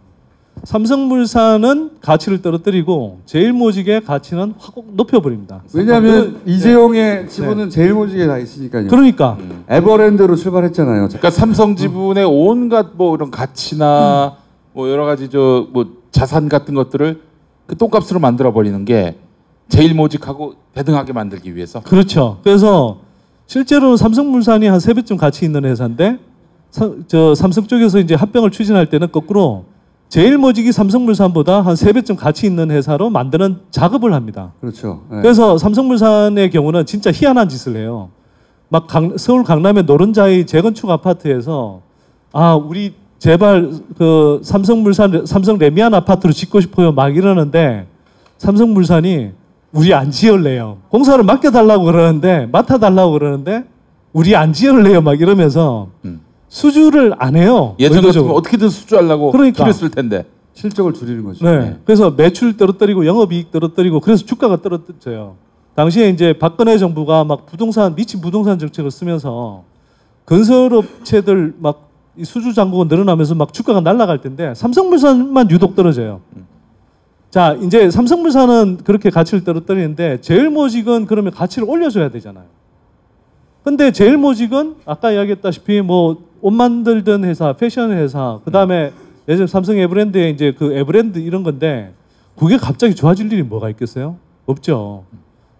삼성물산은 가치를 떨어뜨리고 제일모직의 가치는 확 높여버립니다. 왜냐하면 이재용의 지분은 제일모직에 다 있으니까요. 그러니까 에버랜드로 출발했잖아요. 그러니까 삼성 지분의 온갖 뭐 이런 가치나 뭐 여러 가지 저 뭐 자산 같은 것들을 그 똥값으로 만들어 버리는 게 제일모직하고 대등하게 만들기 위해서. 그렇죠. 그래서 실제로는 삼성물산이 한 3배쯤 가치 있는 회사인데 저 삼성 쪽에서 이제 합병을 추진할 때는 거꾸로 제일모직이 삼성물산보다 한 3배쯤 가치 있는 회사로 만드는 작업을 합니다. 그렇죠. 네. 그래서 삼성물산의 경우는 진짜 희한한 짓을 해요. 막 서울 강남의 노른자의 재건축 아파트에서 아 우리 제발 그 삼성 레미안 아파트로 짓고 싶어요 막 이러는데 삼성물산이 우리 안 지을래요. 공사를 맡겨달라고 그러는데 맡아달라고 그러는데 우리 안 지을래요 막 이러면서 수주를 안 해요. 예전 같으면 어떻게든 수주하려고 그러니까. 필요했을 텐데. 실적을 줄이는 거죠. 네. 그래서 매출 떨어뜨리고 영업이익 떨어뜨리고 그래서 주가가 떨어져요. 당시에 이제 박근혜 정부가 막 미친 부동산 정책을 쓰면서 건설업체들 막 이 수주 잔고가 늘어나면서 막 주가가 날아갈 텐데 삼성물산만 유독 떨어져요. 자, 이제 삼성물산은 그렇게 가치를 떨어뜨리는데 제일모직은 그러면 가치를 올려줘야 되잖아요. 근데 제일모직은 아까 이야기했다시피 뭐 옷 만들던 회사, 패션 회사, 그 다음에 예전 삼성 에버랜드에 이제 그 에버랜드 이런 건데 그게 갑자기 좋아질 일이 뭐가 있겠어요? 없죠.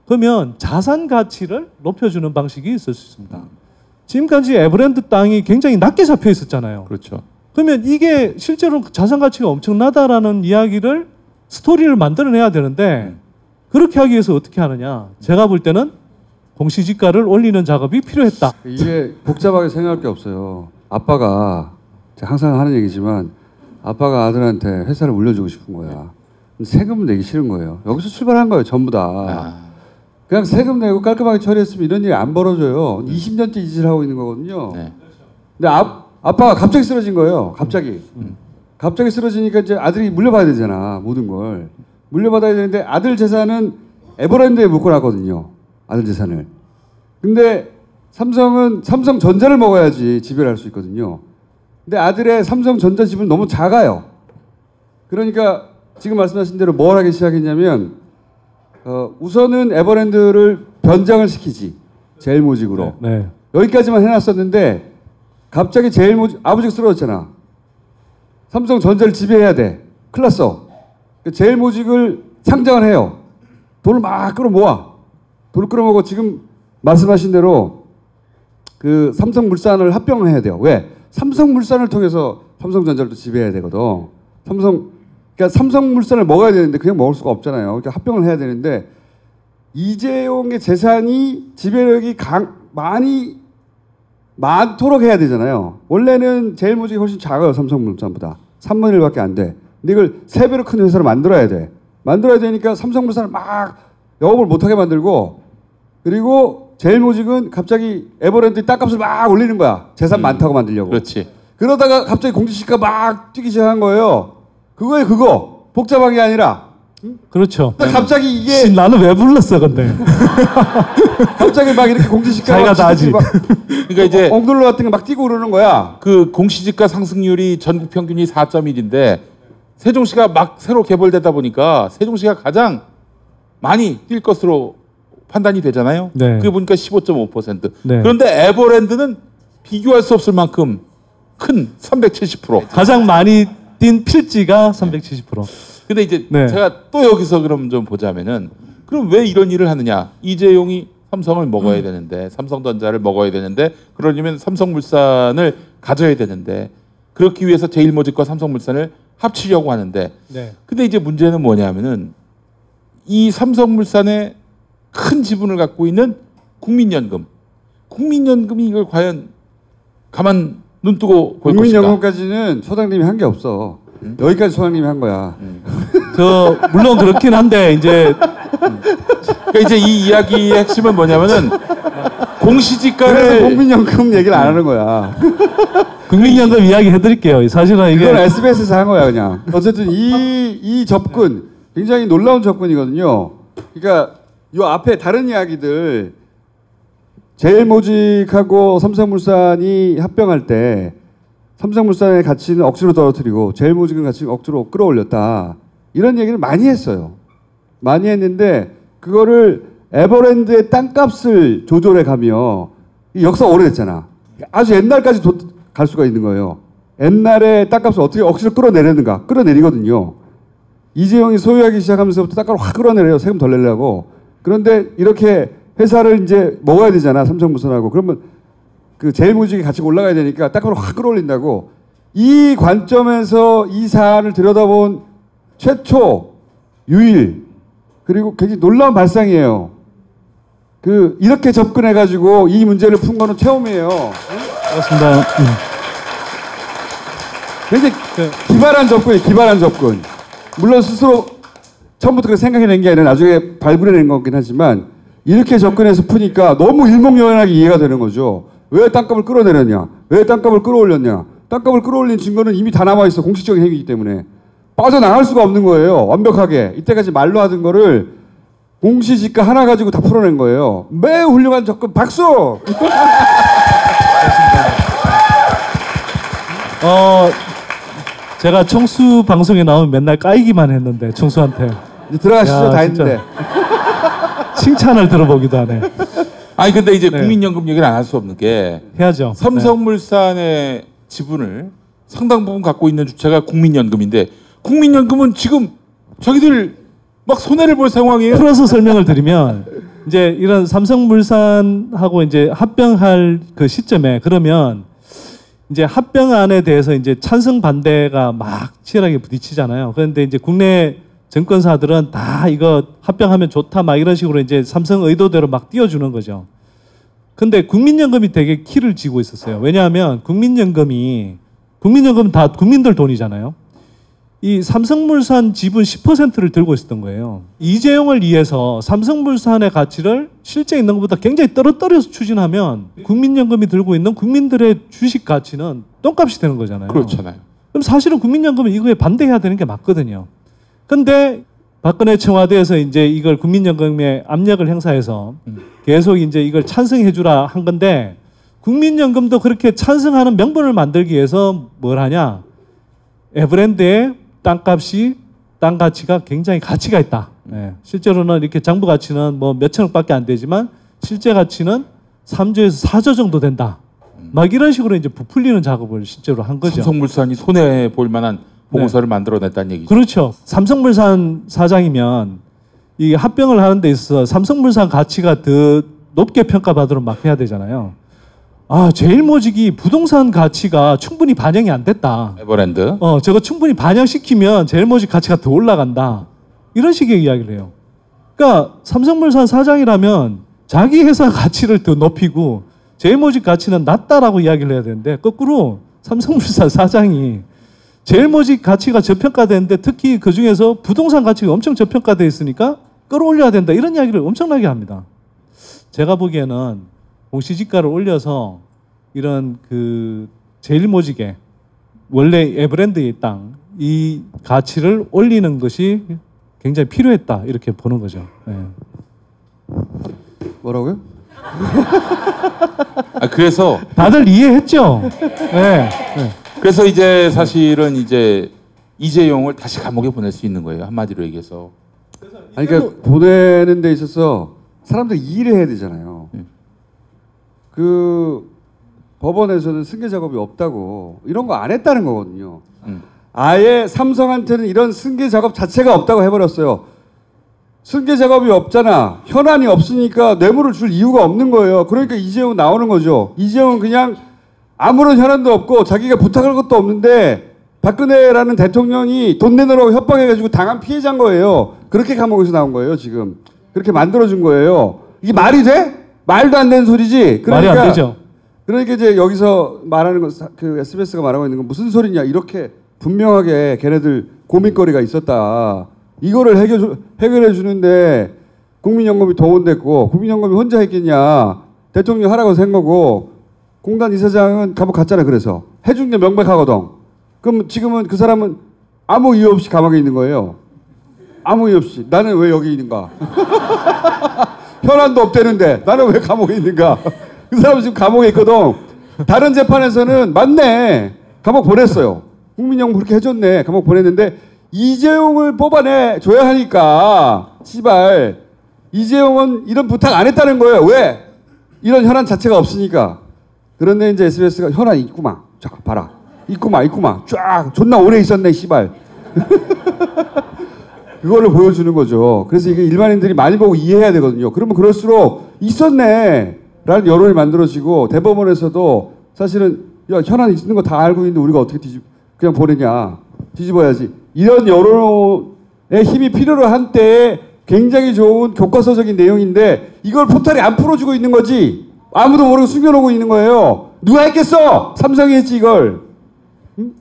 그러면 자산 가치를 높여주는 방식이 있을 수 있습니다. 지금까지 에버랜드 땅이 굉장히 낮게 잡혀 있었잖아요. 그렇죠. 그러면 이게 실제로 자산 가치가 엄청나다라는 이야기를 스토리를 만들어내야 되는데 그렇게 하기 위해서 어떻게 하느냐? 제가 볼 때는 공시지가를 올리는 작업이 필요했다. 이게 복잡하게 생각할 게 없어요. 아빠가 제가 항상 하는 얘기지만 아빠가 아들한테 회사를 물려주고 싶은 거야. 세금을 내기 싫은 거예요. 여기서 출발한 거예요. 전부 다. 그냥 세금 내고 깔끔하게 처리했으면 이런 일이 안 벌어져요. 20년째 이 짓을 하고 있는 거거든요. 네. 근데 아빠가 갑자기 쓰러진 거예요. 갑자기. 갑자기 쓰러지니까 이제 아들이 물려받아야 되잖아. 모든 걸. 물려받아야 되는데 아들 재산은 에버랜드에 묶어놨거든요. 아들 재산을. 근데 삼성은 삼성전자를 먹어야지 지배를 할 수 있거든요. 근데 아들의 삼성전자 지분이 너무 작아요. 그러니까 지금 말씀하신 대로 뭘 하기 시작했냐면 우선은 에버랜드를 변장을 시키지. 제일모직으로. 네. 여기까지만 해놨었는데 갑자기 아버지가 쓰러졌잖아. 삼성전자를 지배해야 돼. 큰일 났어. 제일모직을 상장을 해요. 돈을 막 끌어모아. 돈을 끌어모고 지금 말씀하신 대로 그 삼성물산을 합병을 해야 돼요. 왜? 삼성물산을 통해서 삼성전자를 또 지배해야 되거든. 그러니까 삼성물산을 먹어야 되는데 그냥 먹을 수가 없잖아요. 그러니까 합병을 해야 되는데 이재용의 재산이 지배력이 많도록 해야 되잖아요. 원래는 제일모직이 훨씬 작아요. 삼성물산보다. 3분의 1밖에 안 돼. 근데 이걸 3배로 큰 회사를 만들어야 돼. 만들어야 되니까 삼성물산을 막 영업을 못하게 만들고 그리고 제일모직은 갑자기 에버랜드 땅값을 막 올리는 거야. 재산 많다고 만들려고. 그렇지. 그러다가 갑자기 공시지가 막 뛰기 시작한 거예요. 그거에 그거. 복잡한 게 아니라. 그렇죠. 갑자기 이게 나는 왜 불렀어 근데. 갑자기 막 이렇게 공시지가 자기가 다 하지. 그러니까 이제 엉돌로 같은 게 막 뛰고 그러는 거야. 그 공시지가 상승률이 전국 평균이 4.1인데 세종시가 막 새로 개발되다 보니까 세종시가 가장 많이 뛸 것으로 판단이 되잖아요. 네. 그게 보니까 15.5%. 네. 그런데 에버랜드는 비교할 수 없을 만큼 큰 370%. 가장 많이 뛴 필지가 370%. 근데 이제 네. 제가 또 여기서 그럼 좀 보자면은 그럼 왜 이런 일을 하느냐? 이재용이 삼성을 먹어야 되는데 삼성전자를 먹어야 되는데 그러려면 삼성물산을 가져야 되는데 그렇기 위해서 제일모직과 삼성물산을 합치려고 하는데 네. 근데 이제 문제는 뭐냐면은 이 삼성물산의 큰 지분을 갖고 있는 국민연금이 이걸 과연 가만 눈 뜨고 볼 것인가? 국민연금까지는 소장님이 한 게 없어. 여기까지 소장님이 한 거야. 물론 그렇긴 한데 이제 그러니까 이제 이 이야기의 핵심은 뭐냐면은 공시지가를 그래서 국민연금 얘기를 안 하는 거야. 국민연금 이야기 해드릴게요. 사실은 이게 이건 SBS에서 한 거야 그냥. 어쨌든 이 접근 굉장히 놀라운 접근이거든요. 그러니까 요 앞에 다른 이야기들 제일모직하고 삼성물산이 합병할 때 삼성물산의 가치는 억지로 떨어뜨리고 제일모직의 가치는 억지로 끌어올렸다. 이런 얘기를 많이 했어요. 많이 했는데 그거를 에버랜드의 땅값을 조절해 가며 이 역사가 오래됐잖아. 아주 옛날까지 갈 수가 있는 거예요. 옛날에 땅값을 어떻게 억지로 끌어내렸는가. 끌어내리거든요. 이재용이 소유하기 시작하면서부터 땅값을 확 끌어내려요. 세금 덜 내려고. 그런데 이렇게 회사를 이제 먹어야 되잖아. 삼성물산하고. 그러면 그 제일모직이 같이 올라가야 되니까 땅값을 확 끌어올린다고. 이 관점에서 이 사안을 들여다본 최초, 유일, 그리고 굉장히 놀라운 발상이에요. 이렇게 접근해가지고 이 문제를 푼 거는 처음이에요. 그렇습니다. 굉장히 기발한 접근이에요. 기발한 접근. 물론 스스로 처음부터 그렇게 생각해낸 게 아니라 나중에 발굴해낸 거긴 하지만 이렇게 접근해서 푸니까 너무 일목요연하게 이해가 되는 거죠. 왜 땅값을 끌어내렸냐? 왜 땅값을 끌어올렸냐? 땅값을 끌어올린 증거는 이미 다 남아있어. 공식적인 행위이기 때문에. 빠져나갈 수가 없는 거예요. 완벽하게. 이때까지 말로 하던 거를 공시지가 하나 가지고 다 풀어낸 거예요. 매우 훌륭한 접근. 박수! 제가 청수 방송에 나오면 맨날 까이기만 했는데 청수한테. 이제 들어가시죠. 야, 다 진짜. 했는데. 칭찬을 들어보기도 하네. 아니 근데 이제 네. 국민연금 얘기를 안 할 수 없는 게 해야죠. 삼성물산의 지분을 상당 부분 갖고 있는 주체가 국민연금인데 국민연금은 지금 자기들 막 손해를 볼 상황이에요. 풀어서 설명을 드리면 이제 이런 삼성물산하고 이제 합병할 그 시점에 그러면 이제 합병안에 대해서 이제 찬성 반대가 막 치열하게 부딪히잖아요. 그런데 이제 국내 증권사들은 다 이거 합병하면 좋다 막 이런 식으로 이제 삼성 의도대로 막 띄워주는 거죠. 근데 국민연금이 되게 키를 쥐고 있었어요. 왜냐하면 국민연금은 다 국민들 돈이잖아요. 이 삼성물산 지분 10%를 들고 있었던 거예요. 이재용을 위해서 삼성물산의 가치를 실제 있는 것보다 굉장히 떨어뜨려서 추진하면 국민연금이 들고 있는 국민들의 주식 가치는 똥값이 되는 거잖아요. 그렇잖아요. 그럼 사실은 국민연금은 이거에 반대해야 되는 게 맞거든요. 근데 박근혜 청와대에서 이제 이걸 국민연금에 압력을 행사해서 계속 이제 이걸 찬성해 주라 한 건데 국민연금도 그렇게 찬성하는 명분을 만들기 위해서 뭘 하냐? 에버랜드의 땅 가치가 굉장히 가치가 있다. 네. 실제로는 이렇게 장부 가치는 뭐 몇천억밖에 안 되지만 실제 가치는 3조에서 4조 정도 된다. 막 이런 식으로 이제 부풀리는 작업을 실제로 한 거죠. 삼성물산이 손해 볼 만한 보고서를 만들어냈다는 얘기죠. 그렇죠. 삼성물산 사장이면 이 합병을 하는 데 있어서 삼성물산 가치가 더 높게 평가받도록 막 해야 되잖아요. 아, 제일모직이 부동산 가치가 충분히 반영이 안 됐다. 에버랜드. 저거 충분히 반영시키면 제일모직 가치가 더 올라간다. 이런 식의 이야기를 해요. 그러니까 삼성물산 사장이라면 자기 회사 가치를 더 높이고 제일모직 가치는 낮다라고 이야기를 해야 되는데 거꾸로 삼성물산 사장이 제일모직 가치가 저평가되는데 특히 그중에서 부동산 가치가 엄청 저평가되어 있으니까 끌어올려야 된다. 이런 이야기를 엄청나게 합니다. 제가 보기에는 공시지가를 올려서 이런 그 제일모직의 원래 에버랜드의 땅 이 가치를 올리는 것이 굉장히 필요했다 이렇게 보는 거죠. 네. 뭐라고요? 그래서 다들 이해했죠. 네. 네. 그래서 이제 사실은 이제 이재용을 다시 감옥에 보낼 수 있는 거예요. 한마디로 얘기해서. 아니, 그러니까 보내는 데 있어서 사람들이 이해를 해야 되잖아요. 그 법원에서는 승계 작업이 없다고 이런 거 안 했다는 거거든요. 아예 삼성한테는 이런 승계 작업 자체가 없다고 해버렸어요. 승계 작업이 없잖아. 현안이 없으니까 뇌물을 줄 이유가 없는 거예요. 그러니까 이재용 나오는 거죠. 이재용은 그냥 아무런 현안도 없고 자기가 부탁할 것도 없는데 박근혜라는 대통령이 돈 내놓으라고 협박해가지고 당한 피해자인 거예요. 그렇게 감옥에서 나온 거예요. 지금 그렇게 만들어준 거예요. 이게 말이 돼? 말도 안 되는 소리지. 그러니까, 말이 안 되죠. 그러니까 이제 여기서 말하는 건 그 SBS가 말하고 있는 건 무슨 소리냐. 이렇게 분명하게 걔네들 고민거리가 있었다. 이거를 해결해 주는데 국민연금이 동원됐고 국민연금이 혼자 했겠냐. 대통령이 하라고 해서 한 거고 공단 이사장은 감옥 갔잖아. 그래서 해준 게 명백하거든. 그럼 지금은 그 사람은 아무 이유 없이 감옥에 있는 거예요. 아무 이유 없이. 나는 왜 여기 있는가. 현안도 없대는데 나는 왜 감옥에 있는가. 그 사람은 지금 감옥에 있거든. 다른 재판에서는 맞네. 감옥 보냈어요. 국민연금 그렇게 해줬네. 감옥 보냈는데 이재용을 뽑아내 줘야 하니까 씨발 이재용은 이런 부탁 안 했다는 거예요. 왜? 이런 현안 자체가 없으니까. 그런데 이제 SBS가 현안이 있구만. 자 봐라. 있구만 쫙 존나 오래 있었네 씨발. 그거를 보여주는 거죠. 그래서 이게 일반인들이 많이 보고 이해해야 되거든요. 그러면 그럴수록 있었네 라는 여론이 만들어지고 대법원에서도 사실은 야 현안 있는 거 다 알고 있는데 우리가 어떻게 그냥 보내냐. 뒤집어야지. 이런 여론의 힘이 필요로 한 때에 굉장히 좋은 교과서적인 내용인데 이걸 포탈이 안 풀어주고 있는 거지. 아무도 모르고 숨겨놓고 있는 거예요. 누가 했겠어? 삼성이 했지 이걸. 응?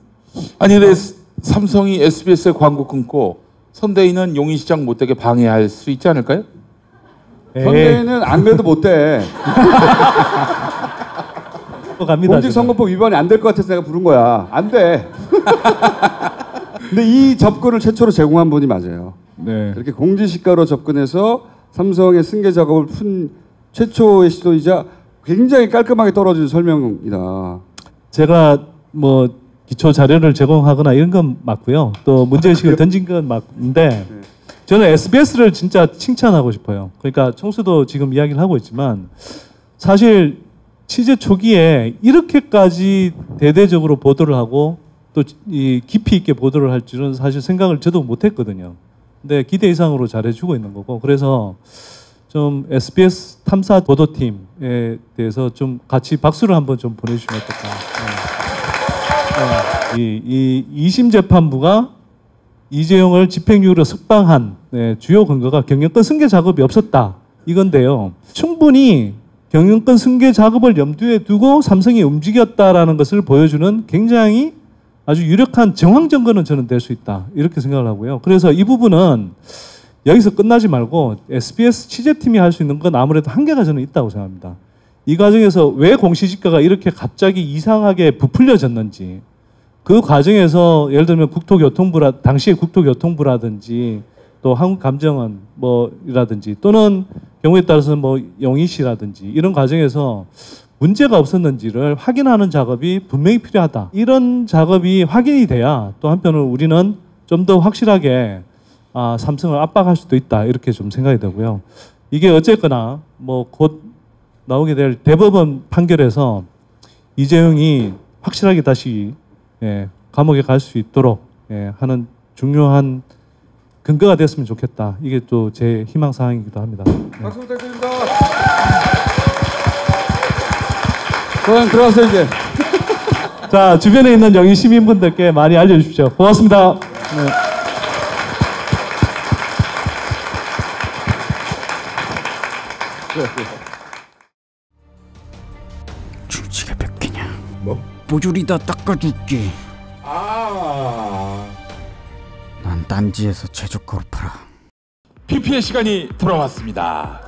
아니 근데 삼성이 SBS의 광고 끊고 선대위는 용인시장 못되게 방해할 수 있지 않을까요? 선대위는 안 그래도 못돼. 공직선거법 위반이 안 될 것 같아서 내가 부른 거야. 안 돼. 근데 이 접근을 최초로 제공한 분이 맞아요. 네. 이렇게 공지시가로 접근해서 삼성의 승계 작업을 푼 최초의 시도이자 굉장히 깔끔하게 떨어진 설명이다. 제가 뭐 기초 자료를 제공하거나 이런 건 맞고요. 또 문제의식을 던진 건 맞는데 저는 SBS를 진짜 칭찬하고 싶어요. 그러니까 총수도 지금 이야기를 하고 있지만 사실 취재 초기에 이렇게까지 대대적으로 보도를 하고 또 이 깊이 있게 보도를 할 줄은 사실 생각을 저도 못했거든요. 근데 기대 이상으로 잘해주고 있는 거고 그래서 좀 SBS 탐사 보도팀에 대해서 좀 같이 박수를 한번 좀 보내주시면 어떨까. 이 2심 재판부가 이재용을 집행유예로 석방한 주요 근거가 경영권 승계 작업이 없었다 이건데요. 충분히 경영권 승계 작업을 염두에 두고 삼성이 움직였다라는 것을 보여주는 굉장히 아주 유력한 정황 증거는 저는 될 수 있다 이렇게 생각을 하고요. 그래서 이 부분은 여기서 끝나지 말고 SBS 취재팀이 할 수 있는 건 아무래도 한계가 저는 있다고 생각합니다. 이 과정에서 왜 공시지가가 이렇게 갑자기 이상하게 부풀려졌는지 그 과정에서 예를 들면 당시의 국토교통부라든지 또 한국감정원 뭐라든지 또는 경우에 따라서 뭐 영희시라든지 이런 과정에서 문제가 없었는지를 확인하는 작업이 분명히 필요하다. 이런 작업이 확인이 돼야 또 한편으로 우리는 좀 더 확실하게 삼성을 압박할 수도 있다 이렇게 좀 생각이 되고요. 이게 어쨌거나 뭐 곧 나오게 될 대법원 판결에서 이재용이 확실하게 다시 감옥에 갈 수 있도록 하는 중요한 근거가 됐으면 좋겠다. 이게 또 제 희망 사항이기도 합니다. 박수 부탁드립니다. 그럼 들어가세요 이제. 자, 주변에 있는 영희 시민분들께 많이 알려주십시오. 고맙습니다. 네. 주지가 몇 개냐? 뭐? 뽀줄이다 닦아줄게. 난 딴지에서 최저가로 팔아. PP의 시간이 돌아왔습니다.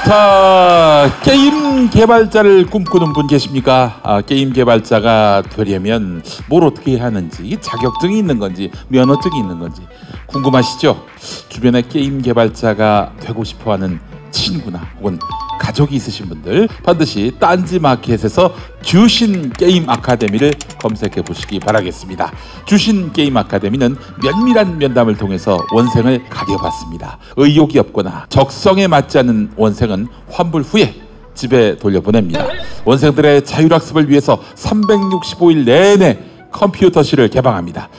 자, 게임 개발자를 꿈꾸는 분 계십니까? 게임 개발자가 되려면 뭘 어떻게 해야 하는지, 자격증이 있는 건지, 면허증이 있는 건지 궁금하시죠? 주변에 게임 개발자가 되고 싶어하는 친구나 혹은 가족이 있으신 분들 반드시 딴지마켓에서 주신 게임 아카데미를 검색해 보시기 바라겠습니다. 주신 게임 아카데미는 면밀한 면담을 통해서 원생을 가려봤습니다. 의욕이 없거나 적성에 맞지 않는 원생은 환불 후에 집에 돌려보냅니다. 원생들의 자율학습을 위해서 365일 내내 컴퓨터실을 개방합니다.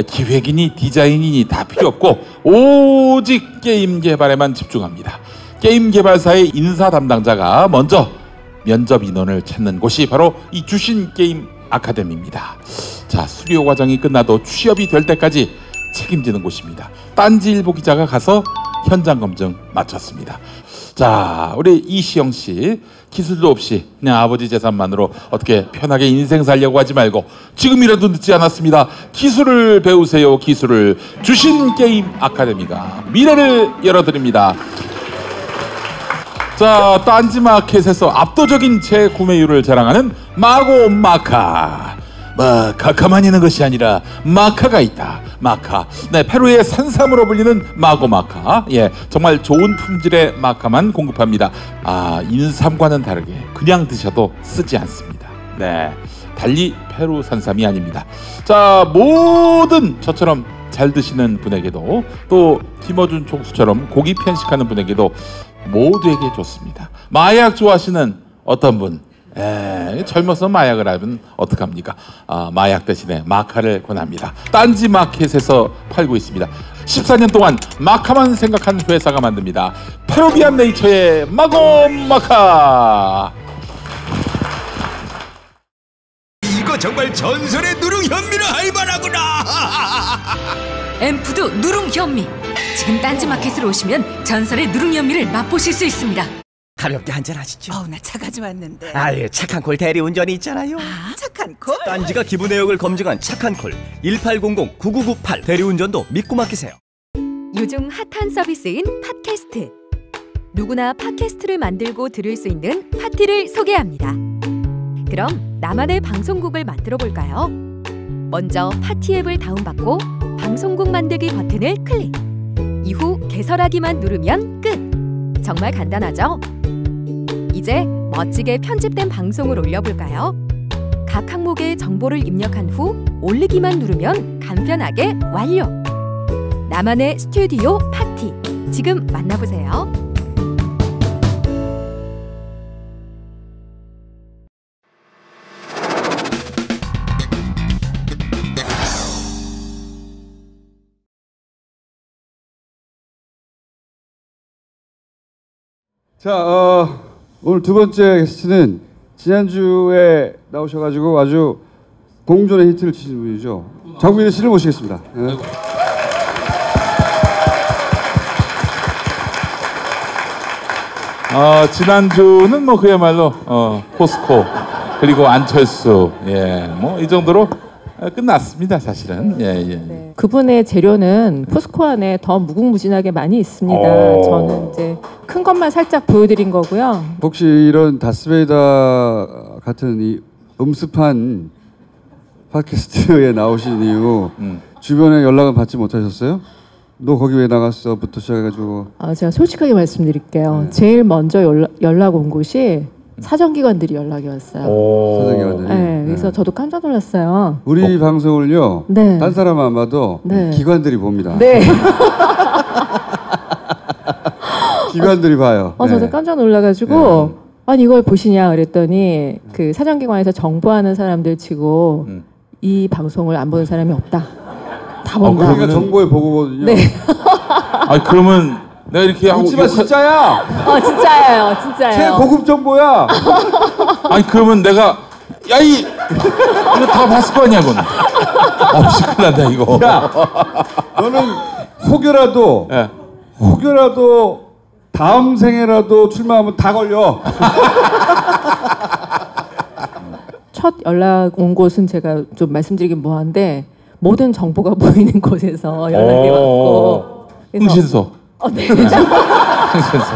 기획이니 디자인이니 다 필요 없고 오직 게임 개발에만 집중합니다. 게임 개발사의 인사 담당자가 먼저 면접 인원을 찾는 곳이 바로 이 주신 게임 아카데미입니다. 자, 수료 과정이 끝나도 취업이 될 때까지 책임지는 곳입니다. 딴지일보 기자가 가서 현장 검증 마쳤습니다. 자, 우리 이시영 씨, 기술도 없이 그냥 아버지 재산만으로 어떻게 편하게 인생 살려고 하지 말고 지금이라도 늦지 않았습니다. 기술을 배우세요. 기술을. 주신 게임 아카데미가 미래를 열어드립니다. 자, 딴지마켓에서 압도적인 재구매율을 자랑하는 마고 마카. 카카만 있는 것이 아니라 마카가 있다. 마카. 네, 페루의 산삼으로 불리는 마고 마카. 예, 정말 좋은 품질의 마카만 공급합니다. 인삼과는 다르게 그냥 드셔도 쓰지 않습니다. 네, 달리 페루 산삼이 아닙니다. 자, 모든 저처럼 잘 드시는 분에게도 또 김어준 총수처럼 고기 편식하는 분에게도 모두에게 좋습니다. 마약 좋아하시는 어떤 분, 젊어서 마약을 하면 어떡합니까? 마약 대신에 마카를 권합니다. 딴지마켓에서 팔고 있습니다. 14년 동안 마카만 생각한 회사가 만듭니다. 페루비안 네이처의 마고 마카. 이거 정말 전설의 누룽 현미를 할 만하구나. 앰푸드 누룽 현미. 지금 딴지마켓으로 오시면 전설의 누룽 현미를 맛보실 수 있습니다. 가볍게 한잔 하시죠. 나 차 가져왔는데. 아예 착한 콜 대리운전이 있잖아요. 착한 콜? 딴지가 기부 내역을 검증한 착한 콜 1800-9998 대리운전도 믿고 맡기세요. 요즘 핫한 서비스인 팟캐스트. 누구나 팟캐스트를 만들고 들을 수 있는 파티를 소개합니다. 그럼 나만의 방송국을 만들어 볼까요? 먼저 파티 앱을 다운받고 방송국 만들기 버튼을 클릭. 이후 개설하기만 누르면 끝! 정말 간단하죠? 이제 멋지게 편집된 방송을 올려볼까요? 각 항목의 정보를 입력한 후 올리기만 누르면 간편하게 완료! 나만의 스튜디오 파티, 지금 만나보세요. 자, 오늘 두 번째 게스트는 지난주에 나오셔가지고 아주 공존의 히트를 치신 분이죠. 정민희 씨를 모시겠습니다. 네. 지난주는 뭐 그야말로 포스코 그리고 안철수, 뭐 이 정도로 끝났습니다, 사실은. 네. 그분의 재료는 포스코 안에 더 무궁무진하게 많이 있습니다. 저는 이제 큰 것만 살짝 보여드린 거고요. 혹시 이런 다스베이더 같은 이 음습한 팟캐스트에 나오신 이후 주변에 연락은 받지 못하셨어요? 너 거기 왜 나갔어?부터 시작해가지고. 제가 솔직하게 말씀드릴게요. 제일 먼저 연락 온 곳이 사정기관들이 연락이 왔어요. 사정기관들이. 네, 그래서 저도 깜짝 놀랐어요. 우리 방송을요. 네. 딴 사람 안 봐도 기관들이 봅니다. 네. 기관들이 봐요. 저도 깜짝 놀라가지고 아니 이걸 보시냐 그랬더니 그 사정기관에서 정보하는 사람들 치고 이 방송을 안 보는 사람이 없다. 다 본다. 그러니까 정보의 보고거든요. 네. 아니 그러면 내가 이렇게 하고 웃지마 진짜야. 진짜예요, 진짜예요. 최고급 정보야. 아니 그러면 내가 야이 이거 다 봤을 거 아니야 그건. 큰일 난다 이거. 야, 너는 혹여라도 혹여라도 다음 생에라도 출마하면 다 걸려. 첫 연락 온 곳은 제가 좀 말씀드리긴 뭐한데 모든 정보가 보이는 곳에서 연락이 왔고. 흥신소. 네. 흥신소.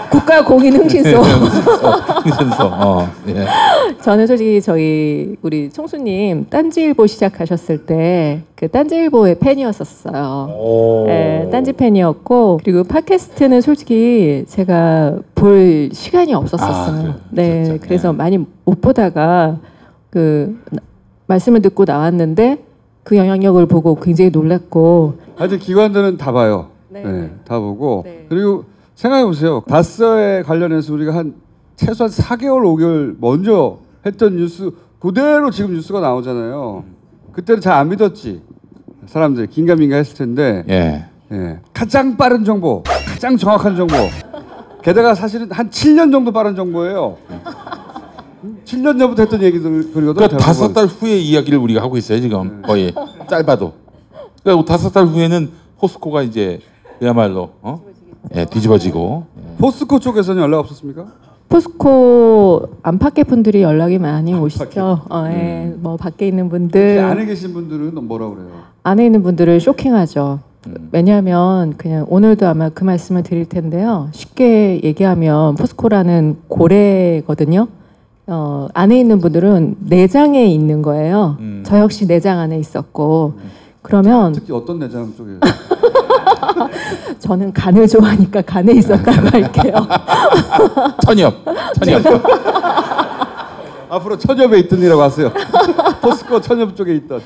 국가공인 흥신소. 흥신소. 예. 저는 솔직히 저희 우리 총수님 딴지일보 시작하셨을 때 그 딴지일보의 팬이었었어요. 네, 딴지 팬이었고 그리고 팟캐스트는 솔직히 제가 볼 시간이 없었었어요. 네, 그래서 많이 못 보다가 그 말씀을 듣고 나왔는데 그 영향력을 보고 굉장히 놀랐고. 하여튼 기관들은 다 봐요. 네, 다 보고 그리고 생각해 보세요. 다스에 관련해서 우리가 한 최소한 4개월, 5개월 먼저 했던 뉴스 그대로 지금 뉴스가 나오잖아요. 그때는 잘 안 믿었지. 사람들이 긴가민가 했을 텐데 가장 빠른 정보, 가장 정확한 정보. 게다가 사실은 한 7년 정도 빠른 정보예요. 7년 전부터 했던 얘기들이거든요. 그러니까 5달 후의 이야기를 우리가 하고 있어요 지금 거의 짧아도. 그러니까 5달 후에는 포스코가 이제 그야말로 뒤집어지고. 포스코 쪽에서는 연락 없었습니까? 포스코 안팎의 분들이 연락이 많이 오시죠. 뭐 밖에 있는 분들. 안에 계신 분들은 뭐라 그래요? 안에 있는 분들을 쇼킹하죠. 왜냐하면 그냥 오늘도 아마 그 말씀을 드릴 텐데요. 쉽게 얘기하면 포스코라는 고래거든요. 안에 있는 분들은 내장에 있는 거예요. 저 역시 내장 안에 있었고. 그러면 특히 어떤 내장 쪽에? 저는 간을 좋아하니까 간에 있었다고 할게요. 천엽. 앞으로 천엽에 있던이라고 하세요. 포스코 천엽 쪽에 있던.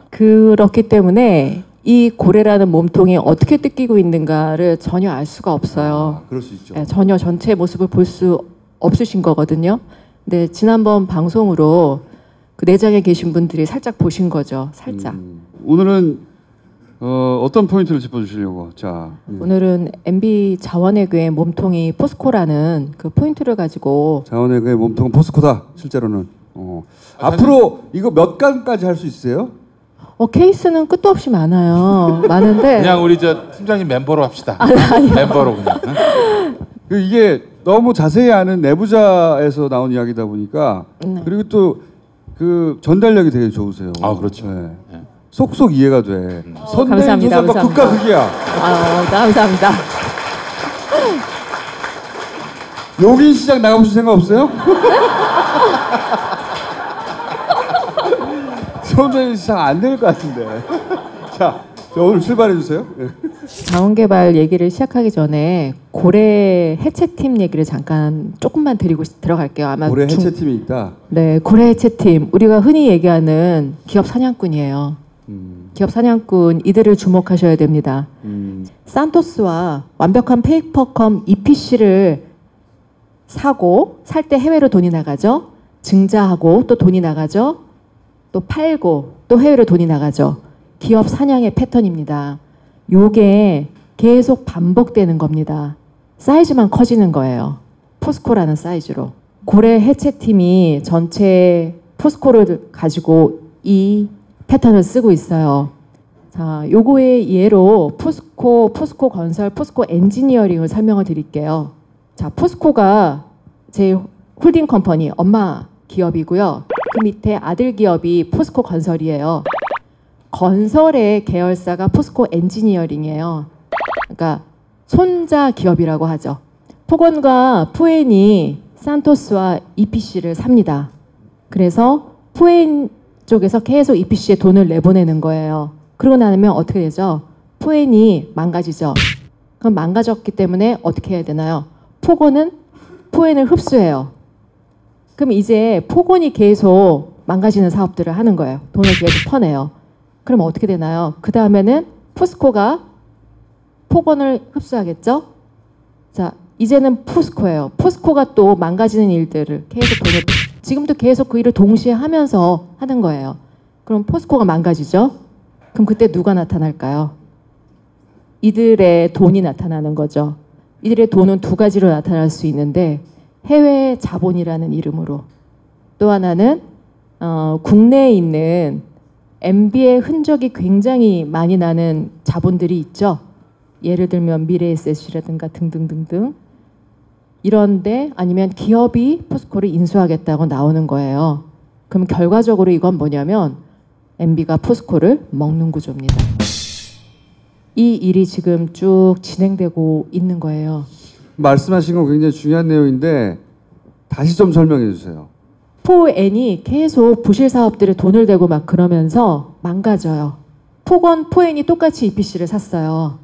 그렇기 때문에 이 고래라는 몸통이 어떻게 뜯기고 있는가를 전혀 알 수가 없어요. 그럴 수 있죠. 전혀 전체 모습을 볼 수 없으신 거거든요. 근데 지난번 방송으로 그 내장에 계신 분들이 살짝 보신 거죠. 살짝. 오늘은 어떤 포인트를 짚어주시려고? 자, 오늘은 MB 자원외교의 몸통이 포스코라는 그 포인트를 가지고. 자원외교의 몸통은 포스코다. 실제로는. 앞으로 이거 몇 강까지 할 수 있어요? 케이스는 끝도 없이 많아요. 많은데. 그냥 우리 저 팀장님 멤버로 합시다. 멤버로 그냥. 이게 너무 자세히 아는 내부자에서 나온 이야기다 보니까 그리고 또 그 전달력이 되게 좋으세요. 그렇죠. 속속 이해가 돼. 감사합니다. 선대인 소설가 극과 극이야. 감사합니다. 용인 시장 나가보실 생각 없어요? 선대인 시장 안 될 것 같은데. 자, 오늘 출발해 주세요. 자원개발 얘기를 시작하기 전에 고래 해체팀 얘기를 잠깐 조금만 드리고 들어갈게요. 아마 고래 해체팀이 있다. 네, 고래 해체팀. 우리가 흔히 얘기하는 기업 사냥꾼이에요. 기업 사냥꾼 이들을 주목하셔야 됩니다. 산토스와 완벽한 페이퍼컴 EPC를 사고 살 때 해외로 돈이 나가죠. 증자하고 또 돈이 나가죠. 또 팔고 또 해외로 돈이 나가죠. 기업 사냥의 패턴입니다. 요게 계속 반복되는 겁니다. 사이즈만 커지는 거예요. 포스코라는 사이즈로. 고래 해체팀이 전체 포스코를 가지고 이 패턴을 쓰고 있어요. 자, 요거의 예로 포스코 건설, 포스코 엔지니어링을 설명을 드릴게요. 자, 포스코가 제 홀딩 컴퍼니 엄마 기업이고요. 그 밑에 아들 기업이 포스코 건설이에요. 건설의 계열사가 포스코 엔지니어링이에요. 그러니까 손자 기업이라고 하죠. 포건과 포엔이 산토스와 EPC를 삽니다. 그래서 포엔 쪽에서 계속 EPC에 돈을 내보내는 거예요. 그러고 나면 어떻게 되죠? 포엔이 망가지죠. 그럼 망가졌기 때문에 어떻게 해야 되나요? 포건은 포엔을 흡수해요. 그럼 이제 포건이 계속 망가지는 사업들을 하는 거예요. 돈을 계속 퍼내요. 그럼 어떻게 되나요? 그 다음에는 포스코가 포건을 흡수하겠죠? 자, 이제는 포스코예요. 포스코가 또 망가지는 일들을 계속 지금도 계속 그 일을 동시에 하면서 하는 거예요. 그럼 포스코가 망가지죠? 그럼 그때 누가 나타날까요? 이들의 돈이 나타나는 거죠. 이들의 돈은 두 가지로 나타날 수 있는데 해외 자본이라는 이름으로, 또 하나는 국내에 있는 MB의 흔적이 굉장히 많이 나는 자본들이 있죠. 예를 들면 미래에셋이라든가 등등등등. 이런데 아니면 기업이 포스코를 인수하겠다고 나오는 거예요. 그럼 결과적으로 이건 뭐냐면 MB가 포스코를 먹는 구조입니다. 이 일이 지금 쭉 진행되고 있는 거예요. 말씀하신 건 굉장히 중요한 내용인데 다시 좀 설명해 주세요. 포엔이 계속 부실 사업들에 돈을 대고 막 그러면서 망가져요. 포엔이 똑같이 EPC를 샀어요.